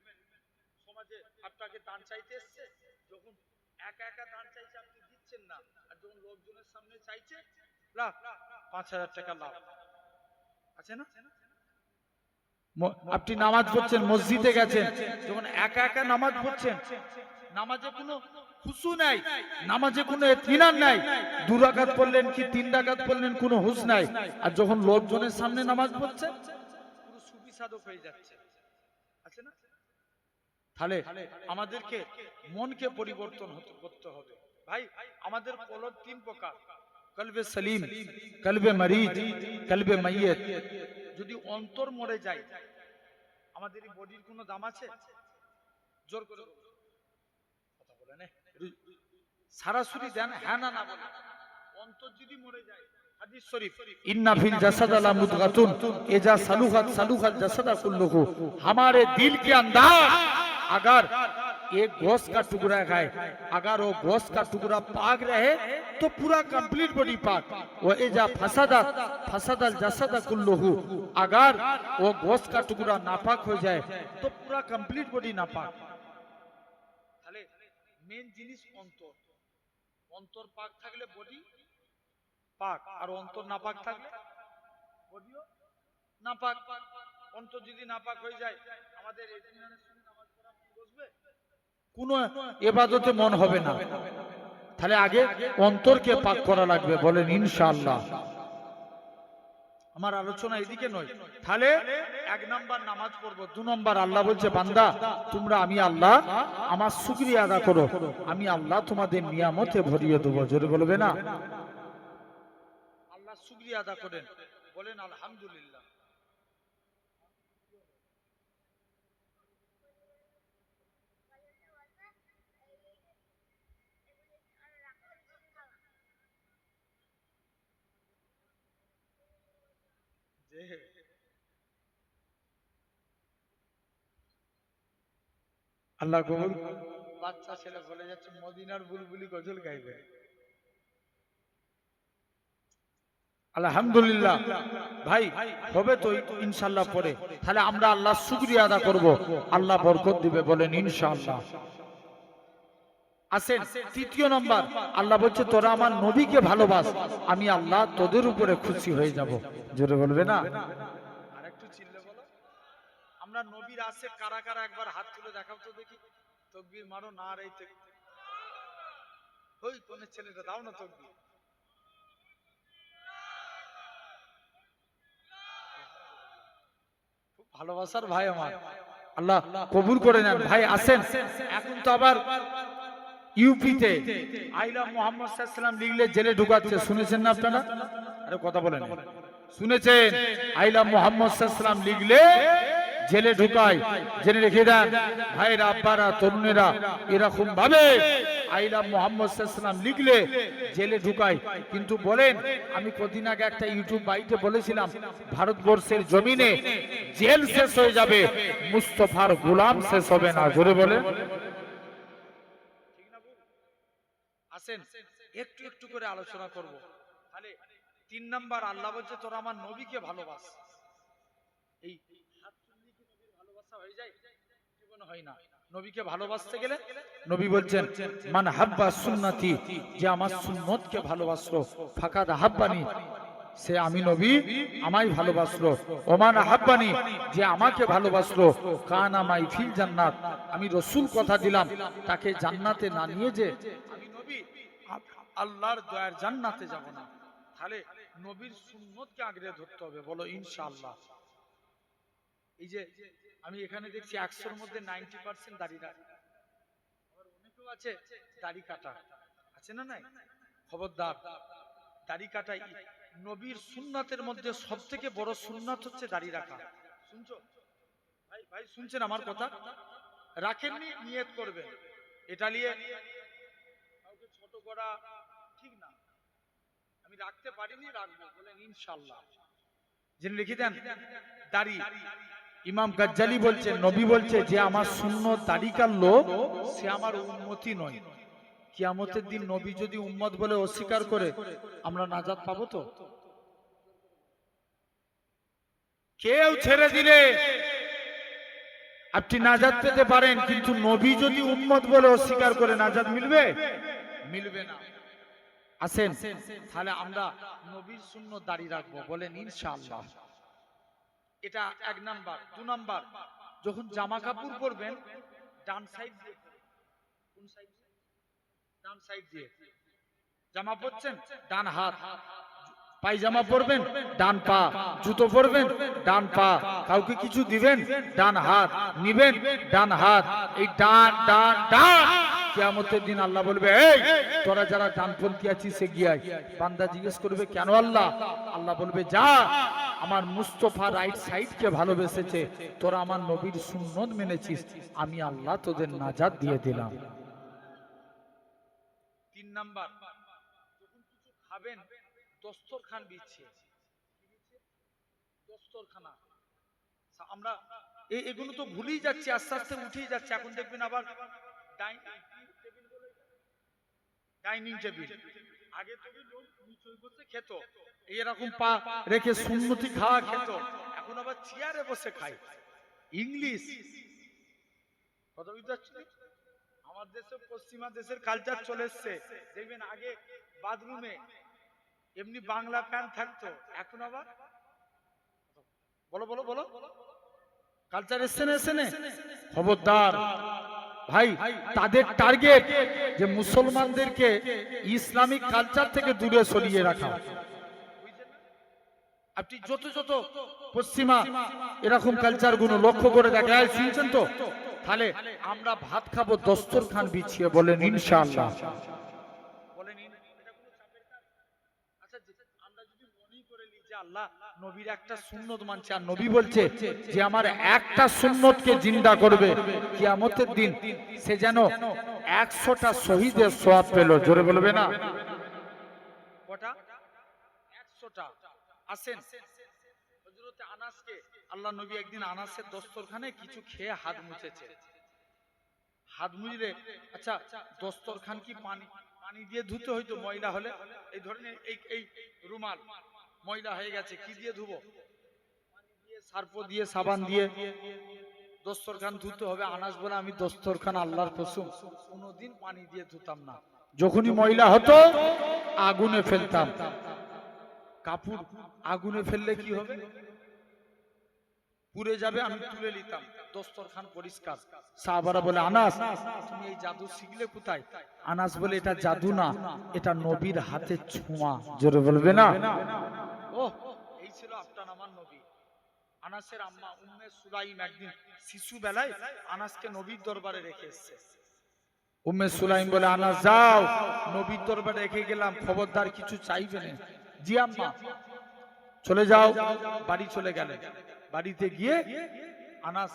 সমাজে আপনাকে দান চাইতে এসছে, যখন একা একা দান চাইছে আপনি দিচ্ছেন না, আর যখন লোকজনের সামনে চাইছে লাভ 5,000 টাকা লাভ আছে না? আপনি নামাজ পড়ছেন, মসজিদে গেছেন, যখন একা একা নামাজ পড়ছেন, নামাজে কোনো খুশু নাই, নামাজে কোনো ইতমিনান নাই, 2 রাকাত পড়লেন কি 3 রাকাত পড়লেন কোনো হুঁশ নাই, আর যখন লোকজনের সামনে নামাজ পড়ছেন পুরো সুফি সাধক হয়ে যাচ্ছে, আছে না? তাহলে আমাদেরকে মনকে পরিবর্তন করতে হবে ভাই। আমাদের কলব 3 প্রকার, কলবে সলিম, কলবে মরিজ, কলবে মাইয়িত। যদি অন্তর মরে যায়, আমাদের এই বডির কোনো দাম আছে? জোর করে কথা বলেন, সরাসরি দেন, হ্যাঁ না না বলেন। অন্তর যদি মরে যায়, হাদিস শরীফ, ইন্না ফিল জাসাদ লা মুদগাতুন ইজা সালুহাত সালুহাল জাসাদ কুল্লুহু। हमारे दिल के अंदर अगर एक गोश्त का टुकड़ा खाए, अगर वो गोश्त का टुकड़ा पाक रहे तो पूरा कंप्लीट बॉडी पाक। वो इजा फसदल जसद कुल्लुहु, अगर वो गोश्त का टुकड़ा नापाक हो जाए तो पूरा कंप्लीट बॉडी नापाक। তাহলে মেন জিনিস অন্তর, অন্তর পাক থাকলে বডি পাক, আর অন্তর নাপাক থাকলে বডিও নাপাক। অন্তর যদি নাপাক হয়ে যায় আমাদের ইতমিনানের সঙ্গে নামাজ পড়া বসবে, কোনো ইবাদতে মন হবে না। তাহলে আগে অন্তরকে পাক করা লাগবে, বলেন ইনশাআল্লাহ। আমার আলোচনা এদিকে নয়। তাহলে এক নাম্বার নামাজ পড়বো, দু নাম্বার আল্লাহ বলছে বান্দা তোমরা আমি আল্লাহ আমার শুকরিয়া আদা করো, আমি আল্লাহ তোমাদের নিয়ামতে ভরিয়ে দেবো। জোরে বলবে না? আল্লাহ শুকরিয়া আদা করেন, বলেন আলহামদুলিল্লাহ। আল্লাহ কবুল। বাচ্চা ছেলে বলে যাচ্ছে মদিনার বুলবুলি গজল গাইবে। আলহামদুলিল্লাহ ভাই, হবে তো ইনশাআল্লাহ পরে। তাহলে আমরা আল্লাহর শুকরিয়া আদা করব, আল্লাহ বরকত দিবে, বলেন ইনশাআল্লাহ। আসেন তৃতীয় নম্বর, আল্লাহ বলছে তোরা আমার নবীকে ভালোবাস, আমি আল্লাহ তোদের উপরে খুশি হয়ে যাব। জোরে বলবে না? আরেকটু চিল্লে বলো। আমরা নবীর আসে কারা কারা একবার হাত তুলে দেখাও তো দেখি। তাকবীর মারো না, আর এই ওই কোন ছেলেটা দাও না তাকবীর। খুব ভালোবাসার ভাই আমার, আল্লাহ কবুল করে নেন। ভাই আসেন, এখন তো আবার ইউপিতে আইলা মুহাম্মদ সাল্লাল্লাহু আলাইহি ওয়াসাল্লাম লিখলে জেলে ঢুকাচ্ছে, শুনেছেন না আপনারা? আরে কথা বলেন, শুনেছেন? আইলা মুহাম্মদ সাল্লাল্লাহু আলাইহি ওয়াসাল্লাম লিখলে জেলে ঢুকায়। জেনে রেখে দেন ভাইরা, আব্বারা, তরুণেরা, এরকম ভাবে আইলা মুহাম্মদ সাল্লাল্লাহু আলাইহি ওয়াসাল্লাম লিখলে জেলে ঢুকায়। কিন্তু বলেন, আমি কদিন আগে একটা ইউটিউব বাইটে বলেছিলাম ভারতবর্ষের জমিনে জেল শেষ হয়ে যাবে, মুস্তাফার গোলাম শেষ হবে না। জোরে বলেন। আসেন একটু একটু করে আলোচনা করব। তাহলে তিন নাম্বার আল্লাহ বলছে তোরা আমার নবীকে ভালোবাস। এই হাত তুললে কি নবীর ভালোবাসা হয়ে যায়? জীবনে হয় না। নবীকে ভালোবাসতে গেলে নবী বলছেন মান হাব্বা সুন্নতি, যে আমার সুন্নতকে ভালোবাসলো, ফাকাদ হাব্বানি, সে আমি নবী আমায় ভালোবাসলো। ওমান হাব্বানি, যে আমাকে ভালোবাসলো, কানা মাই ফিল জান্নাত, আমি রাসূল কথা দিলাম তাকে জান্নাতে না নিয়ে যে আমি নবী আল্লাহর দয়ার জান্নাতে যাব না। তাহলে নবীর সুন্নতকে আঁকড়ে ধরতে হবে, বলো ইনশাআল্লাহ। এই যে আমি এখানে দেখছি 100-এর মধ্যে 90% দাড়ি রাখে, আবার অনেকেও আছে দাড়ি কাটা, আছে না নাই? খবরদার, দাড়ি কাটা নবীর সুন্নাতের মধ্যে সবথেকে বড় সুন্নাত হচ্ছে দাড়ি রাখা। শুনছো ভাই? ভাই শুনছেন আমার কথা? রাখেননি, নিয়ত করবেন। এটা নিয়ে কাউকে ছোট করা ঠিক না। আমি রাখতে পারিনি, রাখবো, বলেন ইনশাআল্লাহ। জেনে লিখে দেন দাড়ি। ইমাম গাজ্জালি বলছে নবী বলছে যে আমার সুন্নত দাড়ি কাটলো সে আমার উম্মতি নয়। কিয়ামতের দিন নবী যদি উম্মত বলে অস্বীকার করে আমরা নাজাত পাবো তো? কেউ ছেড়ে দিলে আপনি নাজাত পেতে পারেন, কিন্তু নবী যদি উম্মত বলে অস্বীকার করে নাজাত মিলবে? মিলবে না। আসেন তাহলে আমরা নবীর সুন্নত দাড়ি রাখবো, বলেন ইনশাআল্লাহ। এটা এক নাম্বার। দু নাম্বার, যখন জামা কাপড় পরবেন ডান সাইড দিয়ে, কোন সাইড? ডান সাইড দিয়ে জামা পরছেন, ডান হাত। পায়জামা পরবেন ডান পা, জুতো পরবেন ডান পা, কাউকে কিছু দিবেন ডান হাত, নিবেন ডান হাত। এই ডান ডান ডান, কিয়ামতের দিন আল্লাহ বলবে এই তোরা যারা ডানপন্থী আছিস এগিয়ে আয়। বান্দা জিজ্ঞেস করবে কেন আল্লাহ? আল্লাহ বলবে যা, আমার মুস্তাফা রাইট সাইডকে ভালোবেসেছে, তোরা আমার নবীর সুন্নত মেনেছিস, আমি আল্লাহ তোদের নাজাত দিয়ে দিলাম। তিন নাম্বার, যখন কিছু খাবেন দস্তরখান বিছিয়ে, দস্তরখানা। আমরা এগুলো তো ভুলেই যাচ্ছি, আস্তে আস্তে উঠেই যাচ্ছে। এখন দেখবেন আবার ডাইনিং টেবিল। আগে তো লোক নিচে বসে খেত, এরকম পা রেখে সুন্নতি খাওয়া খেত, এখন আবার চেয়ারে বসে খায়। ইংলিশ কথা বুঝতে পারছেন? আমার দেশে পশ্চিমা দেশের কালচার চলে এসছে। দেখবেন আগে বাথরুমে এমনি বাংলা প্যান্ট থাকতো, এখন আবার বলো বলো বলো কালচার এসছে না এসছে না? খবরদার ভাই, তাদের টার্গেট যে মুসলমানদেরকে ইসলামিক কালচার থেকে দূরে সরিয়ে রাখা। আপনি যত যত পশ্চিমা এরকম কালচার গুলো লক্ষ্য করে দেখেন, শুনছেন তো? তাহলে আমরা ভাত খাবো দস্তরখান বিছিয়ে, বলেন ইনশাআল্লাহ। বলেন আচ্ছা, আমরা যদি মনেই করে নিই যে আল্লাহ নবীর একটা সুন্নত মানছে, আর নবী বলছে যে আমার একটা সুন্নতকে জিন্দা করবে কিয়ামতের দিন, সে যেন 100টা শহীদের সওয়াব পেল। জোরে বলবে না? কটা? 100টা। আসেন, হযরত আনাসকে আল্লাহ নবী একদিন আনাসের দস্তরখানে কিছু খেয়ে হাত মুছেছে। হাত মুছলে আচ্ছা দস্তরখান কি পানি দিয়ে ধুতে হইতো ময়লা হলে? এই ধরনের এই রুমাল ময়লা হয়ে গেছে, কি দিয়ে ধুবো? পানি দিয়ে, সার্ফ দিয়ে, সাবান দিয়ে দস্তরখান ধুতে হবে। আনাস বলে আমি দস্তরখান আল্লাহর কসম কোনোদিন পানি দিয়ে ধুতাম না, যখনই ময়লা হতো আগুনে ফেলতাম। কাপড় আগুনে ফেললে কি হবে? পুড়ে যাবে, আমি তুলে নিতাম, দস্তরখান পরিষ্কার। সাহাবারা বলে আনাস তুমি এই জাদু শিখলে কোথায়? আনাস বলে এটা জাদু না, এটা নবীর হাতে ছোঁয়া। জোরে বলবে না? ও এই ছিল আপনার আমার নবী। আনাসের আম্মা উম্মে সুলাইম একদিন শিশু বেলায় আনাসকে নবীর দরবারে রেখে এসেছে। উম্মে সুলাইম বলে আনাস যাও, নবীর দরবারে রেখে গেলাম, খবরদার কিছু চাইবে না। জি আম্মা। চলে যাও। বাড়ি চলে গেলেন। বাড়িতে গিয়ে আনাস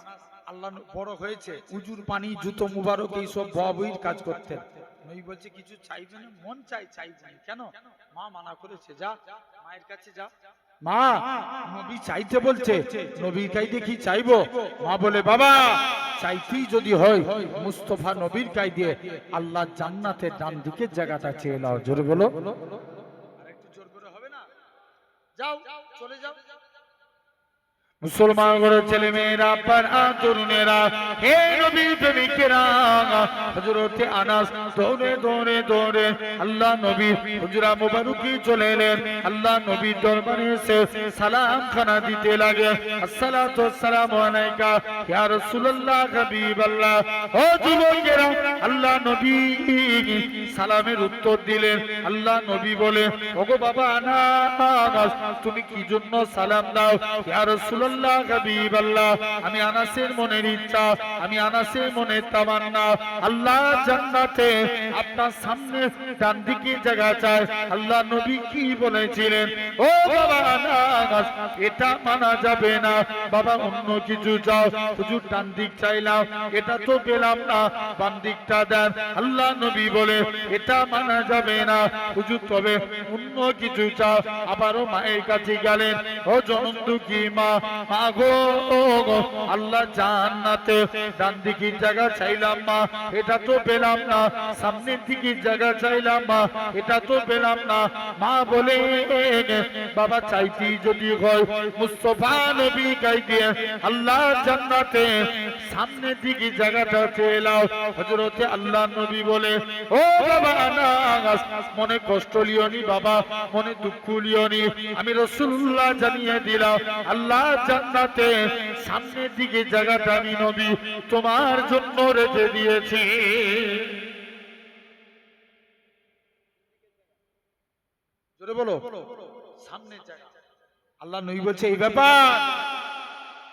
আল্লাহ বড় হয়েছে, উজুর পানি, জুতো মুবারক এইসব বউয়ের কাজ করতেন। নবী বলছে কিছু চাইবে না? মন চাই, চাইবে না কেন? মা মানা করেছে, যা মায়ের কাছে যা। মা নবী চাইতে বলছে, নবীর কাছে কি চাইবো? মা বলে বাবা চাইতেই যদি হয় মুস্তাফা নবীর কাছে দিয়ে আল্লাহ জান্নাতের ডান দিকের জায়গাটা চেয়ে নাও। জোরে বলো। আরেকটু জোর করে হবে না? যাও, চলে যাও। মুসলমান ঘরের ছেলে মেয়েরা, তরুণেরা, হে নবীর প্রেমিকেরা, হযরত আনাস দৌড়ে দৌড়ে দৌড়ে আল্লাহ নবীর হুজরা মুবারকে চলে এলেন। আল্লাহ নবীর দরবারে এসে সালাম খানা দিতে লাগে। আসসালাতু ওয়াসসালামু আলাইকা ইয়া রাসূলুল্লাহ হাবিবাল্লাহ। ও যুবকেরা, আল্লাহ নবী সালামের উত্তর দিলেন। আল্লাহ নবী বলে, ওগো বাবা আনাস তুমি কি জন্য সালাম দাও? ইয়া রাসূলুল্লাহ হাবিবাল্লাহ, আমি আনাসের মনের ইচ্ছা, আমি আনাসের মনের তামান্না, আল্লাহ জান্নাতে আপনার সামনে ডান দিকে জায়গা চায়। আল্লাহ নবী কি বলেছিলেন? ও বাবা আনাস এটা মানা যাবে না, বাবা অন্য কিছু চাও। হুজুর ডান দিক চাইলাম, এটা তো পেলাম না, বাম দিকটা দেন। আল্লাহ নবী বলে এটা মানা যাবে না হুজুর, তবে অন্য কিছু চাও। আবারও মায়ের কাছে গেলেন। ও জনম দুঃখী মা, মাগো আল্লাহ জান্নাতে ডান দিকের জায়গা চাইলাম মা, এটা তো পেলাম না, সামনের দিকের জায়গা চাইলাম মা, এটা তো পেলাম না। মা বলে বাবা চাইতি যদি হয় মুস্তাফা নবী গাই দিয়ে আল্লাহ জান্নাতে সামনের দিকে জায়গাটা চেলাও। হযরতে আল্লাহ নবী বলে, ও বাবা আনাস মনে কষ্ট লিওনি বাবা, মনে দুঃখ লিওনি, আমি রাসূলুল্লাহ জানিয়ে দিলাম আল্লাহ জান্নাতে সামনের দিকে জায়গাটা আমি নবী তোমার জন্য রেখে দিয়েছি। জোরে বলো, সামনের জায়গা। আল্লাহ নবী বলছে এই ব্যাপার,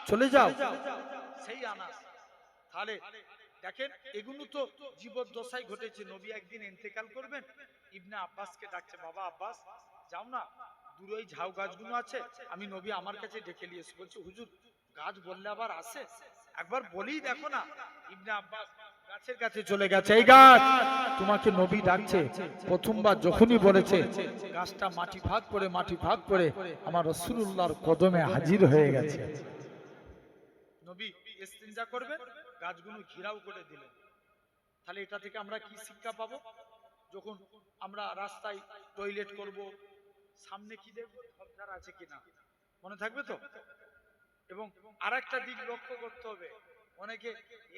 চলে যাও। সেই আনাস। তাহলে দেখেন এগুলো তো জীবদ্দশায় ঘটেছে। নবী একদিন ইন্তেকাল করবেন, ইবনে আব্বাসকে ডাকছে, বাবা আব্বাস যাও না, দূরে ওই ঝাউ গাছগুলো আছে, আমি নবী আমার কাছে ডেকে নিয়ে এসে। বলছে হুজুর গাছ বললে আবার আসে, একবার বলেই দেখো না। ইবনে আব্বাস গাছের কাছে চলে গেছে, এই গাছ তোমাকে নবী ডাকছে। প্রথমবার যখনই বলেছে গাছটা মাটি ভাগ করে মাটি ভাগ করে আমার রাসূলুল্লাহর কদমে হাজির হয়ে গেছে। নবী ইস্তিনজা করবেন, গাছগুলো ঘিরাও করে দিলেন। তাহলে এটা থেকে আমরা কি শিক্ষা পাবো? যখন আমরা রাস্তায় টয়লেট করব, সামনে কি দেখবো, ঝরঝর আছে কিনা, মনে থাকবে তো? এবং আরেকটা দিক লক্ষ্য করতে হবে, অনেকে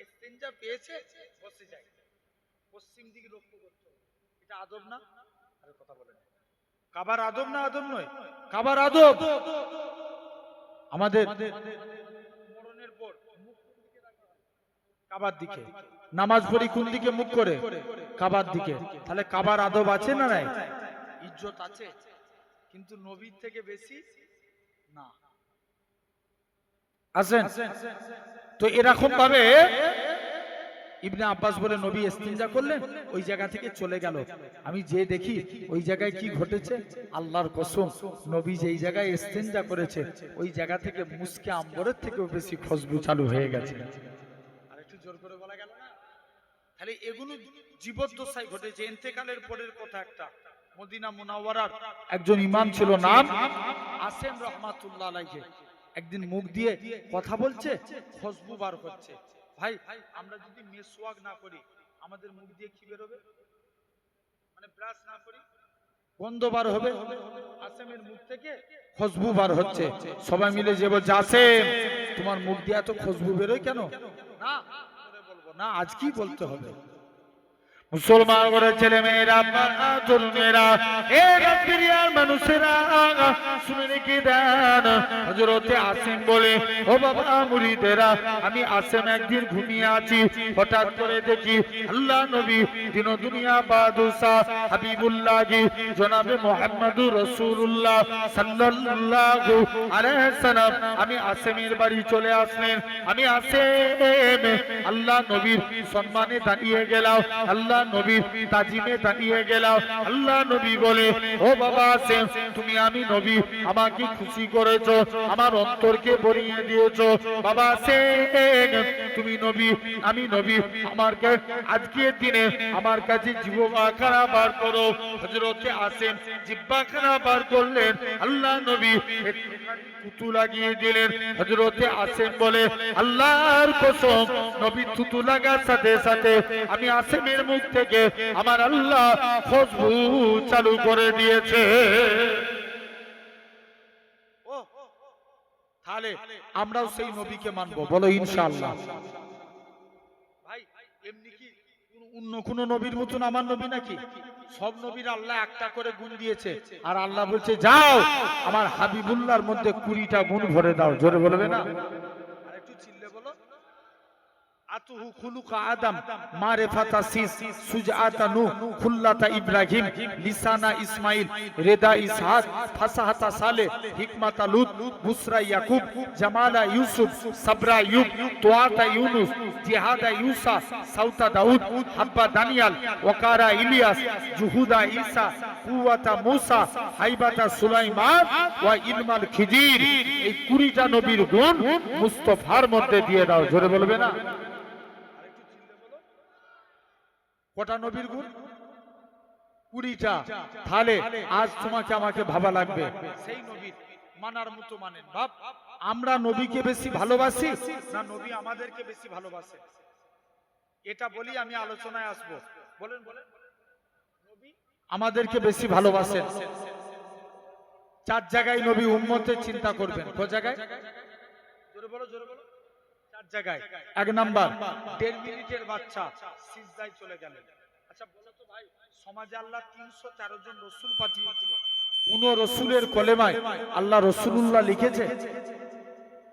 ইস্তেঞ্জা পেয়েছে বসে যায়, পশ্চিম দিক লক্ষ্য করতে হবে। এটা আদব না? আরে কথা বলেন, কাবার আদব না আদব নয়? কাবার আদব। আমাদের মরণের পর মুখ কোন দিকে রাখা হয়? কাবার দিকে। নামাজ পড়ি কোন দিকে মুখ করে? কাবার দিকে। তাহলে কাবার আদব আছে না নাই? ইজ্জত আছে, কিন্তু নবীর থেকে বেশি না। আসেন, তো এরকম ভাবে ইবনে আব্বাস বলে নবী ইস্তিনজা করলেন, ওই জায়গা থেকে চলে গেল। আমি যে দেখি ওই জায়গায় কি ঘটেছে, আল্লাহর কসম, নবী যেই জায়গায় ইস্তিনজা করেছে ওই জায়গা থেকে মুসকে আম্বরের থেকেও বেশি খুশবু চালু হয়ে গেছে। আর একটু জোর করে বলা গেল না? তাহলে এগুলো জীবদ্দশায় ঘটেছে, ইন্তেকালের পরের কথা। একটা মদিনা মুনাওয়ারার একজন ইমাম ছিল, নাম আসেম রহমাতুল্লাহ আলাইহি। একদিন মুখ দিয়ে কথা বলছে, খুশবু বার হচ্ছে। ভাই, আমরা যদি মেসওয়াক না করি, আমাদের মুখ দিয়ে কি বের হবে? মানে ব্রাশ না করি, গন্ধ বার হবে। আসেমের মুখ থেকে খুশবু বার হচ্ছে। সবাই মিলে যে বলছে, আসেম তোমার মুখ দিয়ে এত খুশবু বেরোয় কেন? না বলবো না, আজ কি বলতে হবে? মুসলমান করে ছেলে মেয়েরা, তরুণেরা, এ রাজবিরিয়ার মানুষেরা শুনে রেখে দেন। হযরতে আসেম বলে, ও বাবা মুরিদেরা, আমি আসেম একদিন ঘুমিয়ে আছি, হঠাৎ করে দেখি আল্লাহ নবী দিন দুনিয়া বাদশা হাবিবুল্লাহ জনাবে মুহাম্মদুর রাসূলুল্লাহ সাল্লাল্লাহু আলাইহি সাল্লাম আমি আসেমের বাড়ি চলে আসলেন। আমি আসেম আল্লাহ নবীর সম্মানে দাঁড়িয়ে গেলাম, আল্লাহ নবীর তাজিমে দাঁড়িয়ে গেলাম। আল্লাহ নবী বলে, ও বাবা আসেম, তুমি আমি নবী, আমাকে খুশি করেছো, আমার অন্তরকে ভরিয়ে দিয়েছো। বাবা আসেম, তুমি নবী, আমি নবী, আমার আজকের দিনে আমার কাছে জিহ্বাখানা বার করো। হযরতে আসেম জিহ্বাখানা বার করলেন, আল্লাহ নবী থুতু লাগিয়ে দিলেন। হযরতে আসেম বলে, আল্লাহর কসম, নবী থুতু লাগার সাথে সাথে আমি আসেমের মুখ থেকে আমার আল্লাহ খুশবু চালু করে দিয়েছে। তাহলে আমরাও সেই নবীকে মানবো, বলো ইনশাআল্লাহ। ভাই, এমনি কি অন্য কোন নবীর মতন আমার নবী নাকি? সব নবীর আল্লাহ একটা করে গুণ দিয়েছে, আর আল্লাহ বলছে, যাও আমার হাবিবুল্লাহর মধ্যে 20টা গুণ ভরে দাও। জোরে বলবে না? আর একটু চিল্লে বলো। আতুহু খুলুকা আদম, মারিফাতা সিস, সুজআতা নূহ, খুল্লাতা ইব্রাহিম, লিসানা ইসমাইল, রেদা ইসহাক, ফাসাহাতা সালেহ, হিকমাতা লূত, বুসরা ইয়াকুব, জামালা ইউসুফ, সাবরা ইউব, তোয়াতা ইউনুস, জিহাদা ইউসা, সাউতা দাউদ, হাব্বা দানিয়াল, ওয়াকারা ইলিয়াস, জুহুদা ঈসা, কুওয়াতা মূসা, হাইবাতা সুলাইমান, ওয়া ইলমাল খিজির। এই 20টা নবীর গুণ মুস্তাফার মধ্যে দিয়ে দাও। জোরে বলবে না? কটা নবীর গুণ? 20টা। তাহলে আজ তোমাকে আমাকে ভাবা লাগবে, সেই নবীর মানার মতো মানেন। বাপ, আমরা নবীকে বেশি ভালোবাসি না নবী আমাদেরকে বেশি ভালোবাসে? এটা বলি আমি আলোচনায় আসবো। বলেন বলেন। নবী আমাদেরকে বেশি ভালোবাসেন। 4 জায়গায় নবী উম্মতের চিন্তা করবেন। কোন জায়গায়? জোরে বলো, জোরে বলো। 4 জায়গায়। 1 নাম্বার, 1.5 মিনিটের বাচ্চা সিজদায় চলে গেলেন। আচ্ছা বলো তো ভাই, সমাজে আল্লাহ 313 জন রাসূল পাঠিয়েছিল, কোন রাসূলের কলেমায় আল্লাহ রাসূলুল্লাহ লিখেছে?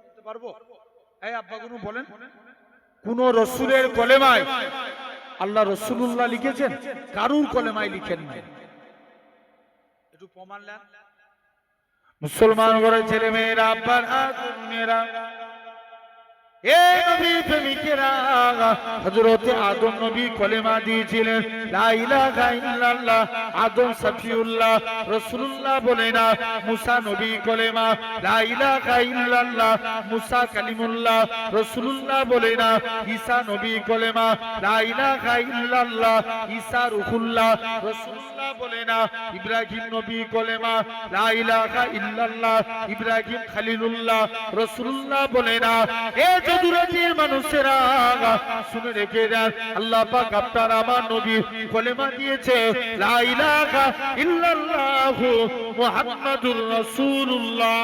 বলতে পারবো? এই আব্বাগুনু বলেন, কোন রাসূলের কলেমায় আল্লাহ রাসূলুল্লাহ লিখেছেন? কারুর কলেমায় লিখেন নাই। একটু প্রমাণ দেন। মুসলমান ঘরের ছেলে মেয়েরা, আব্বার মেয়েরা, এ নবী প্রেমিকেরা, হযরতে আদম নবী কলেমা দিয়েছিলেন লা ইলাহা ইল্লাল্লাহ। আদম সফিউল্লাহ, রাসূলুল্লাহ বলে না। মুসা নবী কলেমা লা ইলাহা ইল্লাল্লাহ, মুসা কালিমুল্লাহ, রাসূলুল্লাহ বলে না। ঈসা নবী কলেমা লা ইলাহা ইল্লাল্লাহ, ঈসা রূহুল্লাহ, রাসূলুল্লাহ বলে না। ইব্রাহিম নবী কলেমা লা ইলাহা ইল্লাল্লাহ, ইব্রাহিম খলিলুল্লাহ, রাসূলুল্লাহ বলে না। এ চতুরাটির মানুষেরা শুনে রেখে যান, আল্লাহ পাক আপনার আমার নবী কলেমা দিয়েছে, লা ইলাহা ইল্লাল্লাহু মুহাম্মাদুর রাসূলুল্লাহ।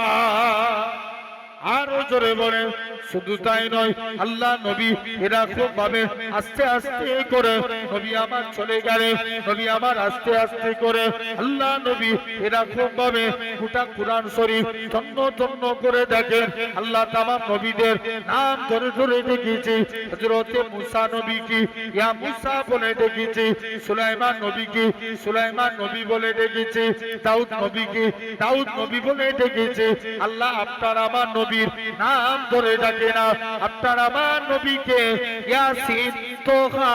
আরো জোরে বলেন। শুধু তাই নয়, আল্লাহ নবী এরকম ভাবে আস্তে আস্তে করে নবী আমার চলে গেলেন, নবী আমার আস্তে আস্তে করে আল্লাহ নবী এরকম ভাবে গোটা কুরআন শরীফ তন্ন তন্ন করে দেখেন। আল্লাহ তামাম নবীদের নাম ধরে ধরে ডেকেছে। হযরতে মুসা নবী কি ইয়া মুসা বলে ডেকেছে, সুলাইমান নবী কি সুলাইমান নবী বলে ডেকেছে, দাউদ নবী কি দাউদ নবী বলে ডেকেছে। আল্লাহ আপনার আমার নবীর নাম ধরে ডাকে না, আপনার আমার নবীকে ইয়াসিন, তোহা,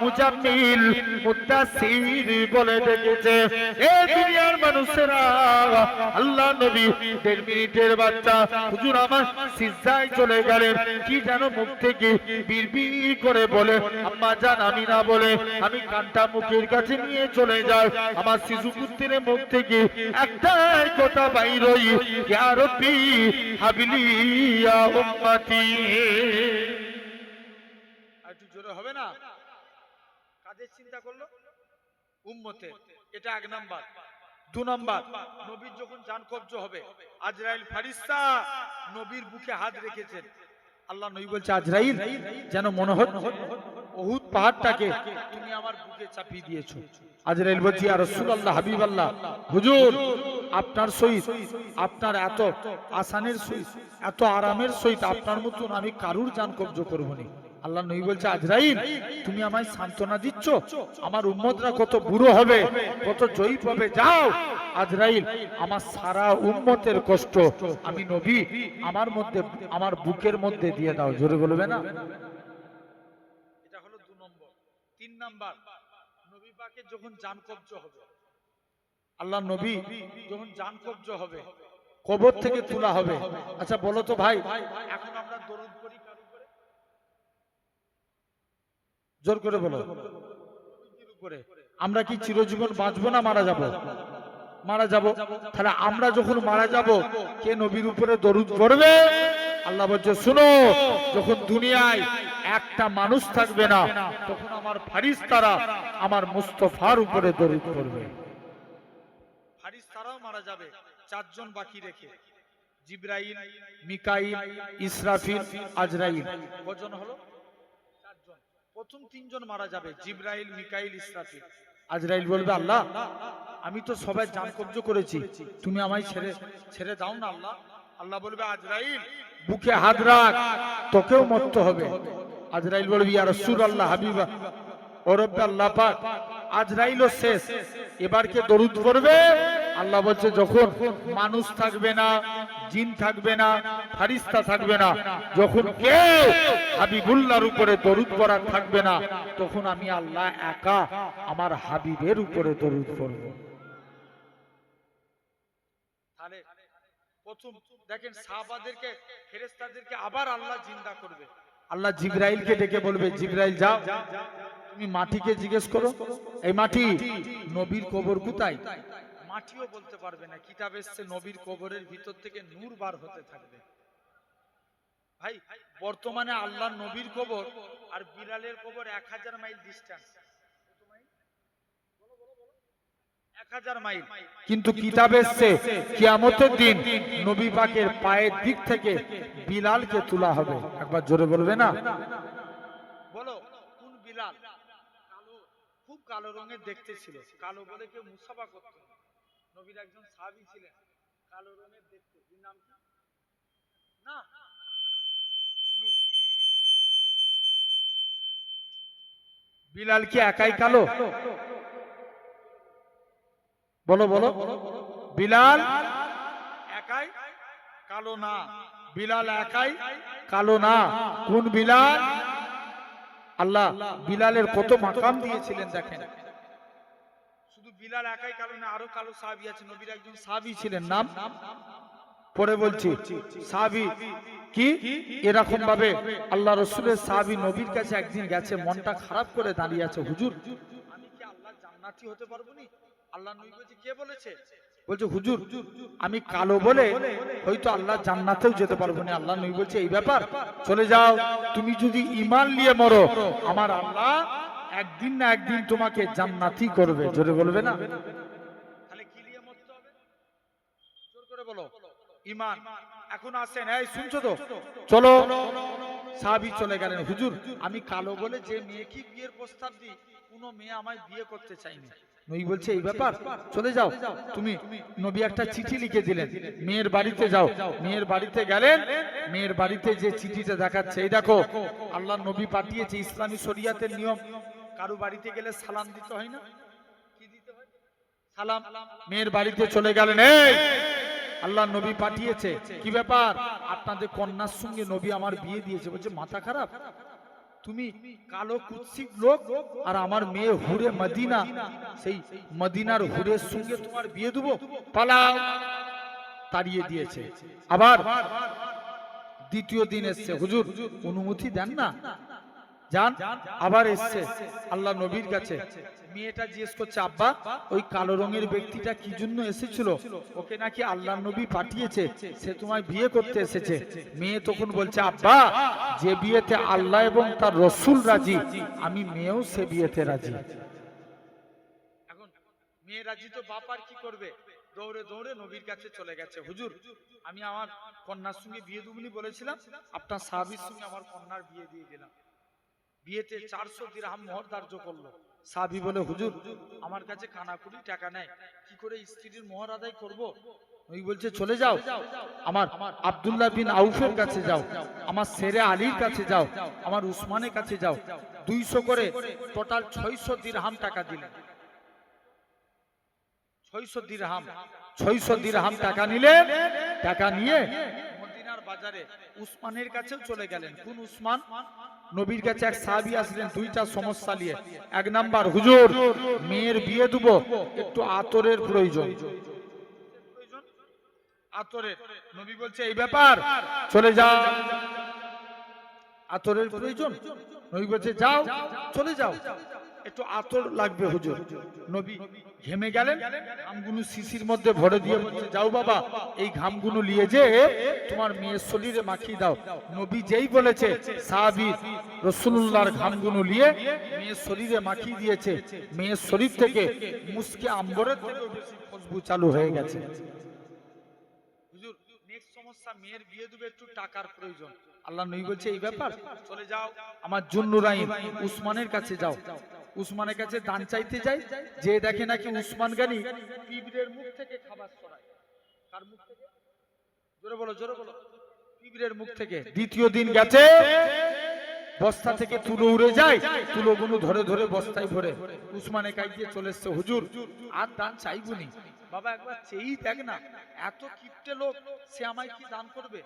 মুজাম্মিল, মুদ্দাসির বলে ডেকেছে। এই দুনিয়ার মানুষেরা আল্লাহ নবী 1.5 মিনিটের বাচ্চা হুজুর আমার সিজদায় চলে গেলেন, কি যেন মুখ থেকে বিড়বিড় করে বলে, আম্মা জান আমি না বলে আমি কানটা মুখের কাছে নিয়ে চলে যাই, আমার শিশু পুত্রের মুখ থেকে একটাই কথা বাইর হই, ইয়া রব্বি হাবলি ইয়া উম্মতি। একটু জোরে হবে না? কাদের চিন্তা করলো? উম্মতে। এটা 1 নাম্বার। 2 নাম্বার, নবীর যখন জান কবজ হবে, আজরাইল ফেরেশতা নবীর বুকে হাত রেখেছেন। আল্লাহ নবী বলছে, আজরাইল যেন মনে হয় উহুদ পাহাড়টাকে তুমি আমার বুকে চাপিয়ে দিয়েছো। আজরাইল বলছে, ইয়া রাসূলুল্লাহ, হাবিবাল্লাহ, হুজুর আপনার সহিত, আপনার এত আসানের সহিত, এত আরামের সহিত আপনার মতন আমি কারুর জান কবজ করব না। আল্লাহ নবী বলছে, আজরাইল তুমি আমায় সান্ত্বনা দিচ্ছ, আমার উম্মতরা কত বুড়ো হবে, কত জয়ী হবে, যাও আজরাইল আমার সারা উম্মতের কষ্ট আমি নবী আমার মধ্যে, আমার বুকের মধ্যে দিয়ে দাও। জোরে বলবে না? এটা হলো 2 নম্বর। 3 নাম্বার, নবী পাকের যখন জান কবজ হবে, আল্লাহ নবী যখন জান কবজ হবে, কবর থেকে তোলা হবে। আচ্ছা বলো তো ভাই, এখন আমরা দরুদ পড়ি কার উপরে? জোর করে বলো। আমরা কি চিরজীবন বাঁচবো না মারা যাব? মারা যাব। তাহলে আমরা যখন মারা যাব, কে নবীর উপরে দরুদ পড়বে? আল্লাহ বলছে, শুনো, যখন দুনিয়ায় একটা মানুষ থাকবে না, তখন আমার ফেরেশতারা আমার মুস্তাফার উপরে দরুদ পড়বে। ফেরেশতারাও মারা যাবে 4 জন বাকি রেখে, জিবরাইল, মিকাইল, ইসরাফিল, আজরাইল। কজন হলো? 4 জন। প্রথম 3 জন মারা যাবে, জিবরাইল, মিকাইল, ইসরাফিল। আজরাইল বলবে, আল্লাহ আমি তো সবাই জান কবজ করেছি, তুমি আমায় ছেড়ে দাও না আল্লাহ। আল্লাহ বলবে, আজরাইল বুকে হাত রাখ, তোকেও মরতে হবে। আজরাইল বলবে, ইয়া রাসূলুল্লাহ, হাবিবা ও রব্বে আল্লাহ পাক, আজরাইলও শেষ, এবার কে দরুদ পড়বে? আল্লাহ বলছে, যখন মানুষ থাকবে না, জিন থাকবে না, ফেরেশতা থাকবে না, যখন কেউ হাবিবুল্লাহর উপরে দরুদ পড়ার থাকবে না, তখন আমি আল্লাহ একা আমার হাবিবের উপরে দরুদ পড়ব। তাহলে প্রথম দেখেন, সাহাবাদেরকে, ফেরেশতাদেরকে আবার আল্লাহ জিন্দা করবে। আল্লাহ জিবরাইলকে ডেকে বলবে, জিবরাইল যাও, তুমি মাটিকে জিজ্ঞেস করো, এই মাটি নবীর কবর কোথায়? মাটিও বলতে পারবে না। কিতাব এসেছে নবীর কবরের ভিতর থেকে নূর বার হতে থাকবে। ভাই বর্তমানে আল্লাহর নবীর কবর আর বিলালের কবর 1000 মাইল ডিসটেন্স। 1000 মাইল। কিন্তু কিতাবে এসেছে কিয়ামতের দিন নবী পাকের পায়ের দিক থেকে বিলালকে তোলা হবে। একবার জোরে বলবে না? বলো কোন বিলাল? কালো, খুব কালো রঙের দেখতে ছিল। কালো বলে কেউ মুসাফা করত না। নবীর একজন সাহাবী ছিলেন কালো রঙের দেখতে, এর নাম কি? না, শুধু বিলাল কি একাই কালো? বলো বলো, বিলাল একাই কালো না, বিলাল একাই কালো না। কোন বিলাল? আল্লাহ বিলালের কত মাকাম দিয়েছিলেন দেখেন। শুধু বিলাল একাই কালো না, আরো কালো সাহাবী আছে। নবীর একজন সাহাবী ছিলেন, নাম পরে বলছি। সাহাবী কি এরকম ভাবে আল্লাহ রাসূলের সাহাবী নবীর কাছে একদিন গেছে, মনটা খারাপ করে দাঁড়িয়ে আছে, হুজুর আমি কি আল্লাহর জান্নাতি হতে পারবো নি? আল্লাহ নবী বলছে, কে বলেছে? বলছে হুজুর আমি কালো বলে হয়তো আল্লাহ জান্নাতেও যেতে পারবো না। আল্লাহ নবী বলছে এই ব্যাপার, চলে যাও, তুমি যদি ঈমান নিয়ে মরো আমার আল্লাহ একদিন না একদিন তোমাকে জান্নাতি করবে। জোরে বলবে না? তাহলে কি নিয়ে মরতে হবে? জোর করে বলো, ঈমান। এখন আসেন, এই শুনছো তো? চলো। সাহাবী চলে গেলেন, হুজুর আমি কালো বলে যে মেয়ে কি বিয়ের প্রস্তাব দিই, কোনো মেয়ে আমায় বিয়ে করতে চায়নি। নবী বলছে এই ব্যাপার, চলে যাও তুমি। নবী একটা চিঠি লিখে দিলেন, মেয়ের বাড়িতে যাও। মেয়ের বাড়িতে গেলেন, মেয়ের বাড়িতে যে চিঠিটা দেখাচ্ছে, এই দেখো আল্লাহ নবী পাঠিয়েছে ইসলামী শরিয়াতের নিয়ম, কারো বাড়িতে গেলে সালাম দিতে হয় না? কি দিতে হয়? সালাম। মেয়ের বাড়িতে চলে গেলেন, এই আল্লাহ নবী পাঠিয়েছে, কি ব্যাপার? আপনাদের কন্যার সঙ্গে নবী আমার বিয়ে দিয়েছে। বলছে মাথা খারাপ, তুমি কালো কুৎসিত লোক আর আমার মেয়ে হুরে মদিনা, সেই মদিনার হুরের সঙ্গে তোমার বিয়ে দেবো, পালাও। তাড়িয়ে দিয়েছে। আবার দ্বিতীয় দিন এসছে, হুজুর অনুমতি দেন না, যান। আবার এসছে আল্লাহ নবীর কাছে, মেয়েটা জিজ্ঞেস করছে আব্বা ওই কালো রঙের ব্যক্তিটা কি জন্য এসেছিল? ওকে নাকি আল্লাহ নবী পাঠিয়েছে, সে তোমায় বিয়ে করতে এসেছে। মেয়ে তখন বলছে আব্বা যে বিয়েতে আল্লাহ এবং তার রসুল রাজি, আমি মেয়েও সে বিয়েতে রাজি। এখন মেয়ে রাজি তো বাপ আর কি করবে? দৌড়ে দৌড়ে নবীর কাছে চলে গেছে, হুজুর আমি আমার কন্যার সঙ্গে বিয়ে দেবনি বলেছিলাম, আপনার সাহাবীর সঙ্গে আমার কন্যার বিয়ে দিয়ে দিলাম। বিয়েতে 400 দিরহাম মোহর ধার্য করলো। সাহাবী বলে হুজুর আমার কাছে কানাকুড়ি টাকা নেই, কি করে স্ত্রীর মোহর আদায় করব? নবী বলছে চলে যাও, আমার আব্দুল্লাহ বিন আউফের কাছে যাও, আমার শেরে আলীর কাছে যাও, আমার উসমানের কাছে যাও। 200 করে টোটাল 600 দিরহাম টাকা দিলেন। 600 দিরহাম, 600 দিরহাম টাকা নিলেন। টাকা নিয়ে মদিনার বাজারে উসমানের কাছেও চলে গেলেন। কোন উসমান? নবীর কাছে এক সাহাবী আসলেন দুইটা সমস্যা নিয়ে। এক নাম্বার, হুজুর মেয়ের বিয়ে দেব, একটু আতরের প্রয়োজন। আতরের। নবী বলছে এই ব্যাপার, চলে যাও, আতরের প্রয়োজন। নবী বলছে যাও, চলে যাও, একটু আতর লাগবে হুজুর। নবী ঘেমে গেলেন, ঘামগুলো শিশির মধ্যে ভরে দিয়ে বলছে যাও বাবা এই ঘামগুলো নিয়ে যে তোমার মেয়ের শরীরে মাখিয়ে দাও। নবী যেই বলেছে সাহাবী রাসূলুল্লাহর ঘামগুলো নিয়ে মেয়ের শরীরে মাখিয়ে দিয়েছে। মেয়ের শরীর থেকে মুস্কে আম্বরের থেকেও বেশি খুশবু চালু হয়ে গেছে। হুজুর নেক্সট সমস্যা, মেয়ের বিয়ে দেবে, একটু টাকার প্রয়োজন। আল্লাহ নবী বলছে এই ব্যাপার, চলে যাও আমার জুন্নুরাইন উসমানের কাছে যাও। উসমানের কাছে দান চাইতে যাই, যে দেখে নাকি উসমান গানি পিঁপড়ের মুখ থেকে খাবার সরায়। কার মুখ থেকে? জোরে বলো, জোরে বলো। পিঁপড়ের মুখ থেকে। দ্বিতীয় দিন গেছে, বস্তা থেকে তুলো উড়ে যায়, তুলোগুলো ধরে ধরে বস্তায় ভরে উসমানের কাছে দিয়ে চলে এসছে, হুজুর আর দান চাইবুনি, বাবা একবার চেয়েই দেখ না, এত কিপটে লোক, সে আমায় কি দান করবে?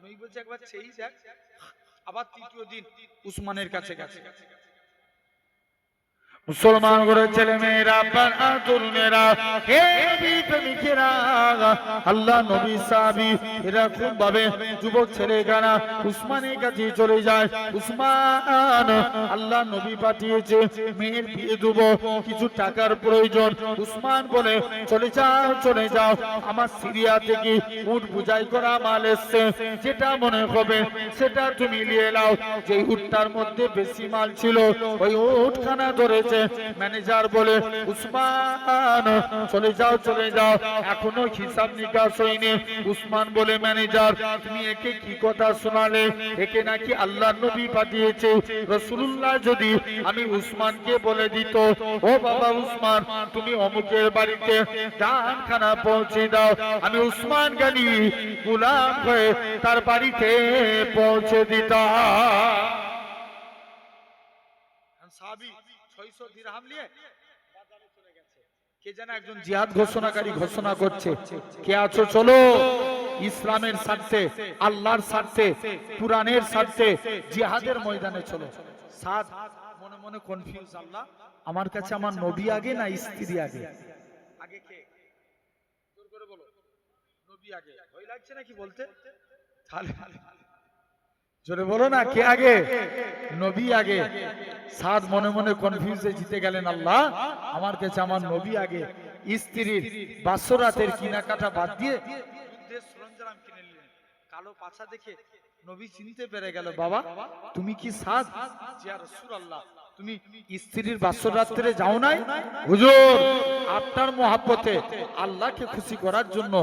নবী বলছে একবার চেয়েই দেখ। আবার তৃতীয় দিন উসমানের কাছে গেছে। মুসলমান করে ছেলে মেয়েরা, তরুণেরা, হে নবী প্রেমিকেরা, আল্লাহ নবী সাহাবী এরকম ভাবে যুবক ছেলেরা উসমানের কাছে চলে যায়। উসমান আল্লাহ নবী পাঠিয়েছে, মেয়ের বিয়ে দেব, কিছু টাকার প্রয়োজন। উসমান বলে চলে যাও, চলে যাও, আমার সিরিয়া থেকে উট বুঝাই করা মাল এসছে, যেটা মনে হবে সেটা তুমি নিয়ে নাও। যে উটটার মধ্যে বেশি মাল ছিল ওই উটখানা ধরেছে। ম্যানেজার বলে উসমান চলে যাও, চলে যাও, এখনো হিসাব নিকাশ হয়নি। উসমান বলে ম্যানেজার তুমি একে কি কথা শোনালে? একে নাকি আল্লাহ নবী পাঠিয়েছে। রাসূলুল্লাহ যদি আমি উসমানকে বলে দিত ও বাবা উসমান তুমি অমুকের বাড়িতে দানখানা পৌঁছে দাও, আমি উসমান গানি গোলাম হয়ে তার বাড়িতে পৌঁছে দিতাম। সাহাবী 600 দিরহাম নিয়ে বাজারে চলে গেছে। কে যেন একজন জিহাদ ঘোষণাকারী ঘোষণা করছে, কে আছো চলো, ইসলামের স্বার্থে, আল্লাহর স্বার্থে, কুরআনের স্বার্থে জিহাদের ময়দানে চলো। সাদ মনে মনে কনফিউজ, আল্লাহ আমার কাছে আমার নবী আগে না স্ত্রী আগে? আগে কে? জোর করে বলো, নবী আগে। ভয় লাগছে নাকি বলতে? তাহলে জোরে বলো না, কে আগে? নবী আগে। সাদ মনে মনে কনফিউজে জিতে গেলেন, আল্লাহ আমার কাছে আমার নবী আগে, স্ত্রীর বাসরাতের কেনাকাটা বাদ দিয়ে যুদ্ধের সরঞ্জাম কিনে নিলেন। কালো পাছা দেখে নবী চিনতে পেরে গেল, বাবা তুমি কি সাদ? ইয়া রাসূলুল্লাহ, তুমি স্ত্রীর বাসরাতে যাও নাই? হুজুর আপনার মহব্বতে আল্লাহকে খুশি করার জন্য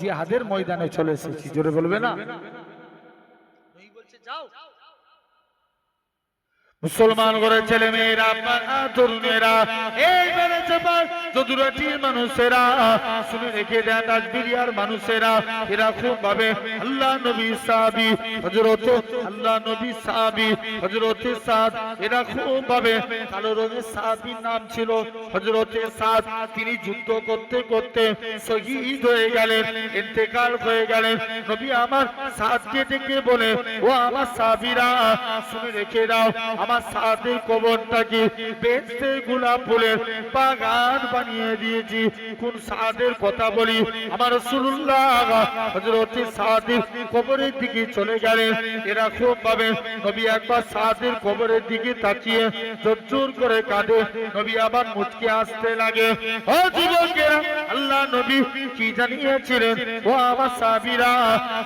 জিহাদের ময়দানে চলে এসেছি। জোরে বলবে না? নবী বলছে যাও। মুসলমান করে ছেলে মেয়েরা, তরুণেরা, এই বেড়েছেবার চতুরাটির মানুষেরা শুনে রেখে দেন, রাজবিরিয়ার মানুষেরা, এরা খুব ভাবে আল্লাহ নবী সাহাবী হযরত আল্লাহ নবী সাহাবী হযরত সাদ, এরা খুব ভাবে কালো রঙের সাহাবীর নাম ছিল হযরত সাদ। তিনি যুদ্ধ করতে করতে শহীদ হয়ে গেলেন, ইন্তেকাল হয়ে গেলেন। নবী আমার সাদকে ডেকে বলে, ও আমার সাহাবীরা শুনে রেখে দাও, আমার সাদের কবরটাকে বেহেশতের গোলাপ ফুলের বাগান বানিয়ে দিয়েছি। কোন সাদের কথা বলি? আমার রাসূলুল্লাহ হযরত সাদের কবরের দিকে চলে গেলেন। এরা খুব ভাবে নবী একবার সাদের কবরের দিকে তাকিয়ে জোর করে কাঁদে। নবী আবার মুচকে আসতে লাগে। ও যুবকেরা, আল্লাহ নবী কি জানিয়েছিলেন? ও আমার সাহাবীরা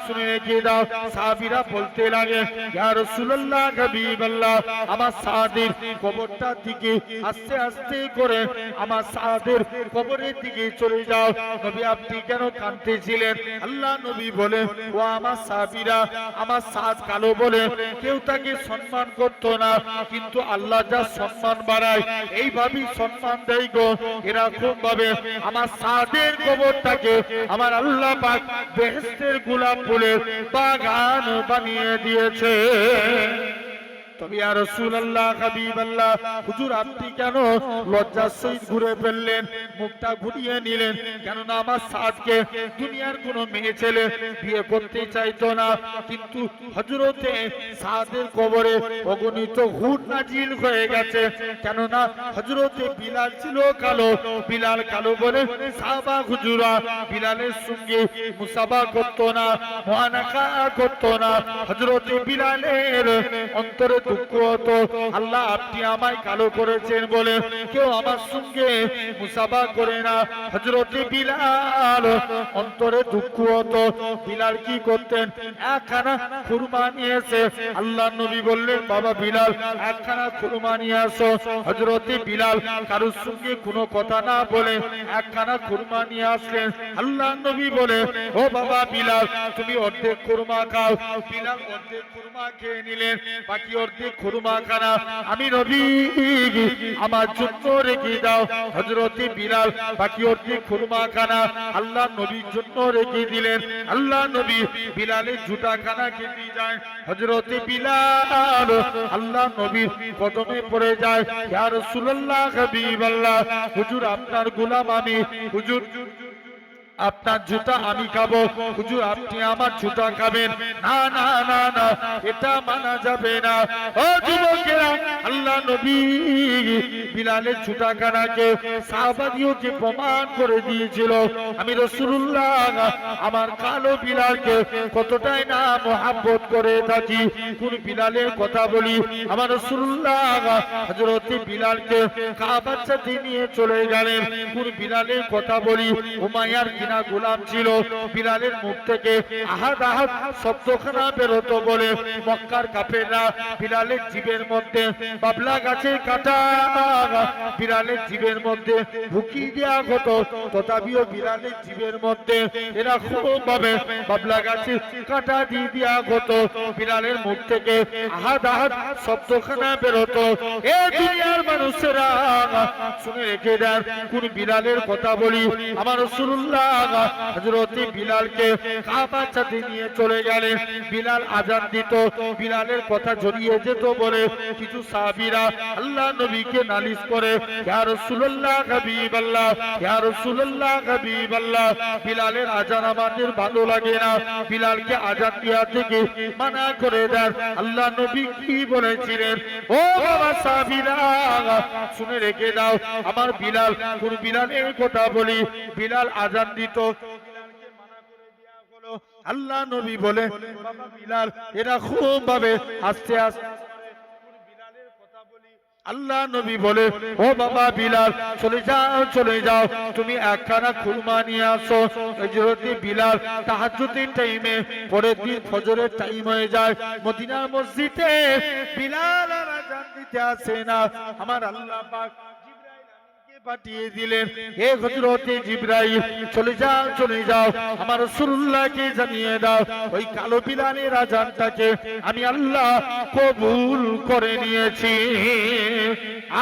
শুনে রেখে দাও। সাহাবীরা বলতে লাগে, ইয়া রাসূলুল্লাহ হাবিবাল্লাহ, আমার সাদের কবরটার দিকে আস্তে আস্তে করে আমার সাদের কবরের দিকে চলে যাও। নবী আপনি কেন কাঁদতেছিলেন? আল্লাহ নবী বলে, ও আমার সাহাবীরা, আমার সাদ কালো বলে কেউ তাকে সম্মান করত না, কিন্তু আল্লাহ যা সম্মান বাড়ায় এইভাবেই সম্মান দেয় গো। এরকম ভাবে আমার সাদের কবরটাকে আমার আল্লাহ পাক বেহেশতের গোলাপ ফুলের বাগান বানিয়ে দিয়েছে। তবে ইয়া রাসূলুল্লাহ হাবিবাল্লাহ, হুজুর আপনি কেন লজ্জার সহিত ঘুরে ফেললেন, মুখটা ঘুরিয়ে নিলেন? কেননা আমার সাদকে দুনিয়ার কোনো মেয়ে ছেলে বিয়ে করতে চাইতো না, কিন্তু হযরতে সাদের কবরে অগণিত হুর নাজিল হয়ে গেছে। কেননা হযরতে বিলাল ছিল কালো, বিলাল কালো বলে সাহাবা হুজুরা বিলালের সঙ্গে মুসাফা করতো না, মুআনাকা করতো না। হযরতে বিলালের অন্তরে দুঃখ হতো, আল্লাহ আপনি আমায় কালো করেছেন বলে কেউ আমার সঙ্গে মুসাফা করে না। হযরতে বিলাল অন্তরে দুঃখ হতো। বিলাল কি করতেন? একখানা খুরমা নিয়ে এসে আল্লাহ নবী বললেন, বাবা বিলাল একখানা খুরমা নিয়ে আসো। হযরতে বিলাল কারোর সঙ্গে কোনো কথা না বলে একখানা খুরমা নিয়ে আসলেন। আল্লাহ নবী বলে, ও বাবা বিলাল তুমি অর্ধেক খুরমা খাও। বিলাল অর্ধেক খুরমা খেয়ে নিলেন, বাকি অর্ধেক খুরমা খানা আমি নবী আমার জন্য রেখে দাও। হযরতে বিলাল বাকি অর্ধেক খুরমা খানা আল্লাহ নবীর জন্য রেখে দিলেন। আল্লাহ নবী বিলালের জুতা খানা খেতে যায়। হযরতে বিলাল আল্লাহ নবীর কদমে পড়ে যায়, ইয়া রাসূলুল্লাহ হাবিবাল্লাহ, হুজুর আপনার গোলাম আমি, হুজুর আপনার জুতা আমি খাবো, হুজুর আপনি আমার জুতা খাবেন। না না না না, এটা মানা যাবে না। ও যুবকেরা, আল্লাহ নবী বিলালের জুতা খানাকে সাহাবাদিওকে প্রমাণ করে দিয়েছিল। আমি রাসূলুল্লাহ আমার কালো বিলালকে কতটাই না মহব্বত করে থাকি। কোন বিলালের কথা বলি? আমার রাসূলুল্লাহ হযরত বিলালকে কাবার সাথে নিয়ে চলে গেলেন। কোন বিলালের কথা বলি? উমাইয়ার কিনা গোলাম ছিল। বিলালের মুখ থেকে আহাদ আহাদ শব্দখানা বেরোতো বলে মক্কার কাফেররা বিলালের জিবের মধ্যে বাবলা গাছের কাঁটা বিলালের জিবের মধ্যে ঢুকিয়ে দেওয়া হতো। তথাপিও বিলালের জিবের মধ্যে এরা খুব ভাবে বাবলা গাছের কাঁটা দিয়ে দেওয়া হতো। বিলালের মুখ থেকে আহাদ আহাদ শব্দখানা বেরোতো। এ দুনিয়ার মানুষেরা শুনে রেখে দেন, কোন বিলালের কথা বলি? আমার রাসূলুল্লাহ হযরতে বিলালকে কাবার সাথে নিয়ে চলে গেলেন। বিলাল আযান দিত, বিলালের কথা জড়িয়ে যেত বলে কিছু সাহাবীরা আল্লাহ নবীকে নালিশ করে, ইয়া রাসূলুল্লাহ হাবিবাল্লাহ, ইয়া রাসূলুল্লাহ হাবিবাল্লাহ, বিলালের আযান আমাদের ভালো লাগে না, বিলালকে আযান দেওয়া থেকে মানা করে দেন। আল্লাহ নবী কি বলেছিলেন? ও বাবা সাহাবীরা শুনে রেখে দাও, আমার বিলাল, কোন বিলালের কথা বলি? বিলাল আযান দিত, আল্লাহ নবী বলে, বাবা বিলাল এরা খুব ভাবে আস্তে আস্তে বিলালের কথা আল্লাহ নবী বলে, ও বাবা বিলাল, চলে যাও চলে যাও, তুমি একখানা খুরমা নিয়ে আসো। হযরতে বিলাল তাহাজ্জুদের টাইমে, পরের দিন ফজরের টাইম হয়ে যায়, মদিনার মসজিদে বিলাল আর আযান দিতে আসে না। আমার আল্লাহ পাক পাঠিয়ে দিলেন, হে হযরতে জিবরাইল, চলে যাও চলে যাও, আমার রাসূলুল্লাহকে জানিয়ে দাও ওই কালো বিলালের আযানটাকে আমি আল্লাহ কবুল করে নিয়েছি।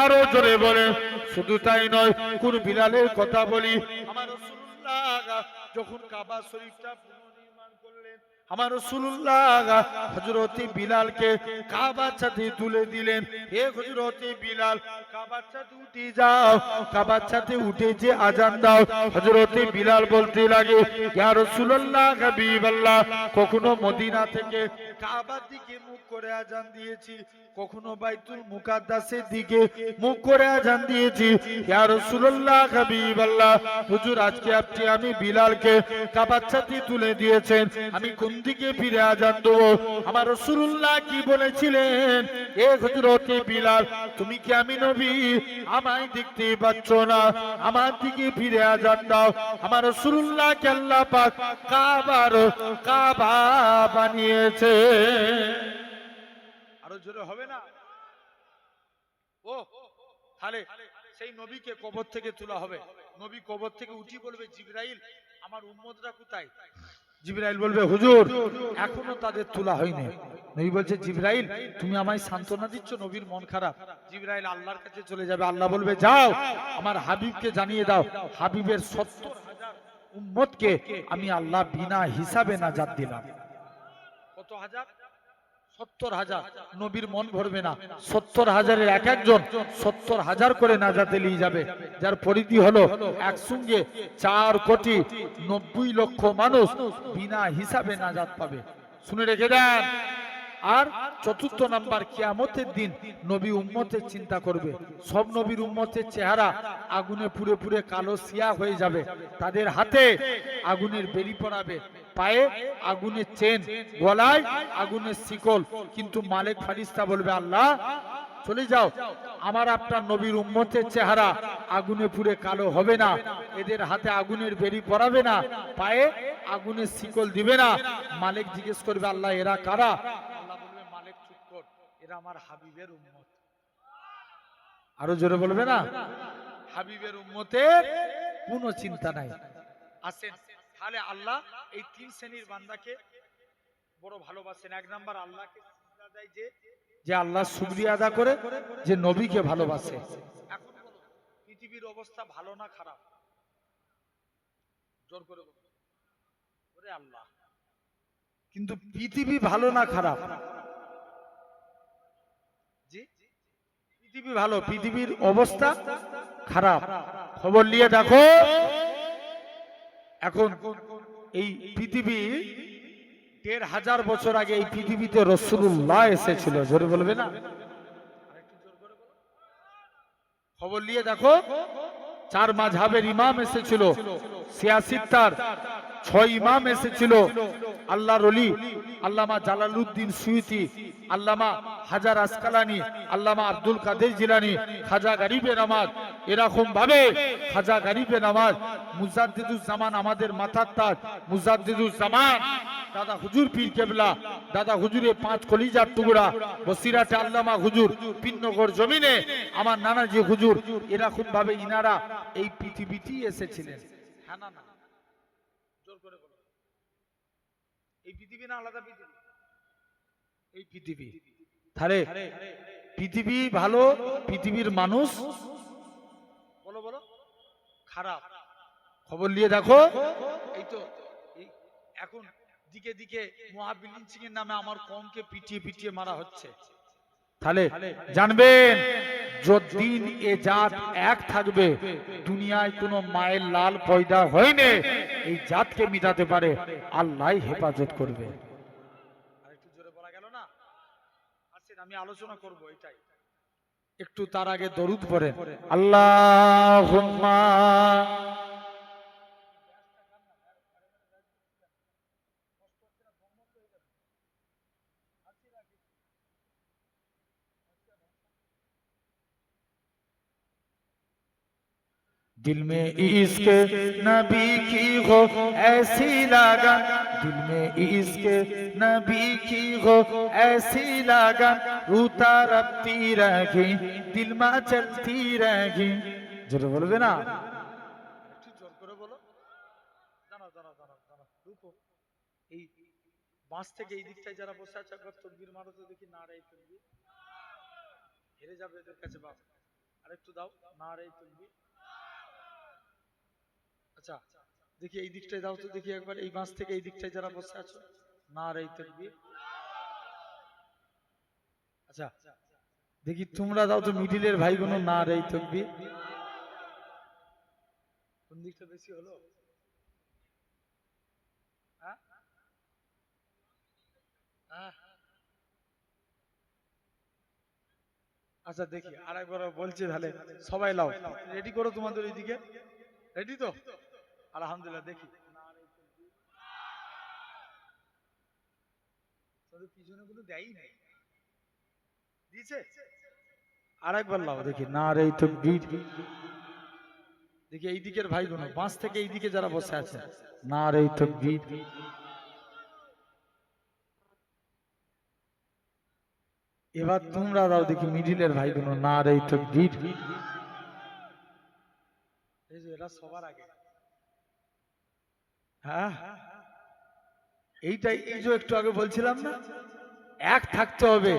আরো জোরে বলে, শুধু তাই নয়, কোন বিলালের কথা বলি, আমার রাসূলুল্লাহ যখন কাবা শরীফটা পুনর্নির্মাণ করলেন, আমার রাসূলুল্লাহ হযরতে বিলালকে কাবার ছাদে তুলে দিলেন। হে হযরতে বিলাল, কাবার ছাদে উঠে যাও, কাবার ছাদে উঠে যে আযান দাও। হযরতে বিলাল বলতে লাগে, ইয়া রাসূলুল্লাহ হাবিবাল্লাহ, কখনো মদিনা থেকে কাবার দিকে মুখ করে আযান দিয়েছি, কখনো বাইতুল মুকাদ্দাসের দিকে মুখ করে আযান দিয়েছি। ইয়া রাসূলুল্লাহ হাবিবাল্লাহ, হুজুর আজকে আপনি আমি বিলালকে কাবার ছাদে তুলে দিয়েছেন, আমি কোন দিকে ফিরে আযান দেব? আমার রাসূলুল্লাহ কি বলেছিলেন, এ হযরতে বিলাল, তুমি কি আমি নবী আমায় দেখতে পাচ্ছ না? আমার দিকে ফিরে আযান দাও। আমার রাসূলুল্লাহকে আল্লাহ পাক কাবা বানিয়েছে। আরো জোরে হবে না? ও তাহলে সেই নবীকে কবর থেকে তোলা হবে। নবী কবর থেকে উঠি বলবে, জিবরাইল, আমার উম্মতরা কোথায়? জিবরাইল বলবে, হুজুর এখনো তাদের তোলা হয়নি। নবী বলছে, জিবরাইল তুমি আমায় সান্ত্বনা দিচ্ছ, নবীর মন খারাপ। জিবরাইল আল্লাহর কাছে চলে যাবে, আল্লাহ বলবে, যাও আমার হাবিবকে জানিয়ে দাও, হাবিবের ৭০,০০০ উম্মতকে আমি আল্লাহ বিনা হিসাবে নাজাত দিলাম। কত হাজার? ৭০,০০০। নবীর মন ভরবে না, ৭০,০০০-এর এক একজন ৭০,০০০ করে নাজাতে নিয়ে যাবে, যার পরিধি হলো একসঙ্গে ৪,৯০,০০,০০০ মানুষ বিনা হিসাবে নাজাত পাবে। শুনে রেখে দেন। আর চতুর্থ নাম্বার, কিয়ামতের দিন নবী উম্মতের চিন্তা করবে। সব নবীর উম্মতের চেহারা আগুনে পুড়ে পুড়ে কালো সিয়া হয়ে যাবে, তাদের হাতে আগুনের বেরি পড়াবে, পায়ে আগুনের চেন, গলায় আগুনের শিকল, কিন্তু মালিক ফারিস্তা বলবে, আল্লাহ চলে যাও, আমার আপনার নবীর উম্মতের চেহারা আগুনে পুড়ে কালো হবে না, এদের হাতে আগুনের বেরি পড়াবে না, পায়ে আগুনের শিকল দিবে না। মালিক জিজ্ঞেস করবে, আল্লাহ এরা কারা? আল্লাহ বলবে, মালিক চুপ কর, এরা আমার হাবিবের উম্মত। আরো জোরে বলবে না? হাবিবের উম্মতের কোনো চিন্তা নাই। আসেন তাহলে আল্লাহ এই তিন শ্রেণীর বান্দাকে বড় ভালোবাসেন। এক নাম্বার, আল্লাহকে সিজদা দেয় যে আল্লাহ শুকরিয়া আদা করে, যে নবীকে ভালোবাসে। এখন বলো, পৃথিবীর অবস্থা ভালো না খারাপ? জোর করে বলো। ওরে আল্লাহ, কিন্তু পৃথিবী ভালো না খারাপ? জি, পৃথিবী ভালো, পৃথিবীর অবস্থা খারাপ। খবর নিয়ে দেখো, এখন এই পৃথিবী ১,৫০০ বছর আগে এই পৃথিবীতে রাসূলুল্লাহ এসেছিল। জোরে বলবে না? খবর নিয়ে দেখো, ৪ মাযহাবের ইমাম এসেছিল, সিয়াসিত্তার ৬ ইমাম এসেছিল। আল্লাহর ওলি আল্লামা জালালউদ্দিন সুয়ুতি, আল্লামা হাজার আসকালানি, আল্লামা আব্দুল কাদের জিলানী, খাজা গরিবে নামাজ, এরকম ভাবে খাজা গরিবে নামাজ, মুজাদ্দিদুজ জামান, আমাদের মাথার তাজ মুজাদ্দিদুজ জামান দাদা হুজুর পীর কেবলা, দাদা হুজুরের ৫ কলিজার টুকরা বসিরাটে আল্লামা হুজুর, পিন্নগর জমিনে আমার নানাজি হুজুর, এরকম ভাবে ইনারা এই পৃথিবীতেই এসেছিলেন। হ্যাঁ না? জোর করে বলো, এই পৃথিবী না আলাদা পৃথিবী? এই পৃথিবী। তাহলে পৃথিবী ভালো, পৃথিবীর মানুষ বলো বলো খারাপ। খবর নিয়ে দেখো, এই তো এখন দিকে দিকে মহাবিলিঞ্চিং এর নামে আমার কমকে পিটিয়ে পিটিয়ে মারা হচ্ছে। তাহলে জানবেন, যতদিন এ জাত এক থাকবে, দুনিয়ায় কোনো মায়ের লাল পয়দা হয়নি, এই জাতকে মিটাতে পারে আল্লাহ হেফাজত করবে। আরেকটু জোরে বলা গেল না? আসেন আমি আলোচনা করব এটাই। একটু তার আগে দরুদ পড়েন, আল্লাহুম্মা दिल में इश्क नबी की हो ऐसी लगन, दिल में इश्क नबी की हो ऐसी लगन, रूता रबती रही दिल में चलती रही। জোরে বলবে না? একটু জোর করে বলো। দাঁড়াও দাঁড়াও দাঁড়াও দাঁড়াও, রুকো। এই বাস থেকে এই দিকটায় যারা বসে আছে একবার তকবীর মারো তো দেখি, নারে তকবীর। হেরে যাবে এদের কাছে বাস। আরেকটু দাও, নারে তকবীর। আচ্ছা দেখি এই দিকটায় দাও তো দেখি একবার, এই বাস থেকে এই দিকটায় যারা বসে আছো, নারে তাকবীর। আচ্ছা দেখি তোমরা দাও তো মিডিলের ভাইগুলো, নারে তাকবীর। কোন দিকটা বেশি হলো? হ্যাঁ হ্যাঁ। আচ্ছা দেখি আরেকবার বলছি, তাহলে সবাই লাও, রেডি করো তোমাদের ওইদিকে, রেডি তো? আলহামদুলিল্লাহ। দেখি তোদের পিছনে গুলো দেয়ই নাই, দিয়েছে? আরেকবার লাও দেখি, নারে তাকবীর। দেখি এই দিকের ভাইগুলো, বাস থেকে এই দিকে যারা বসে আছে, নারে তাকবীর। এবার তোমরা দাও দেখি মিডিলের ভাইগুলো, নারে তাকবীর। এই যে এরা সবার আগে। হ্যাঁ এইটাই, এই যে একটু আগে বলছিলাম না, এক থাকতে হবে,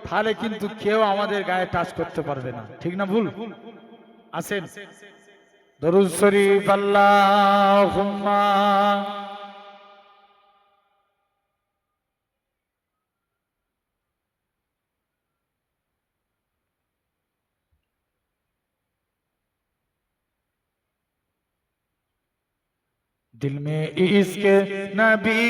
তাহলে কিন্তু কেউ আমাদের গায়ে টাচ করতে পারবে না, ঠিক না ভুল? আসেন দরুদ শরীফ আল্লাহুম্মা। दिल में इश्क नबी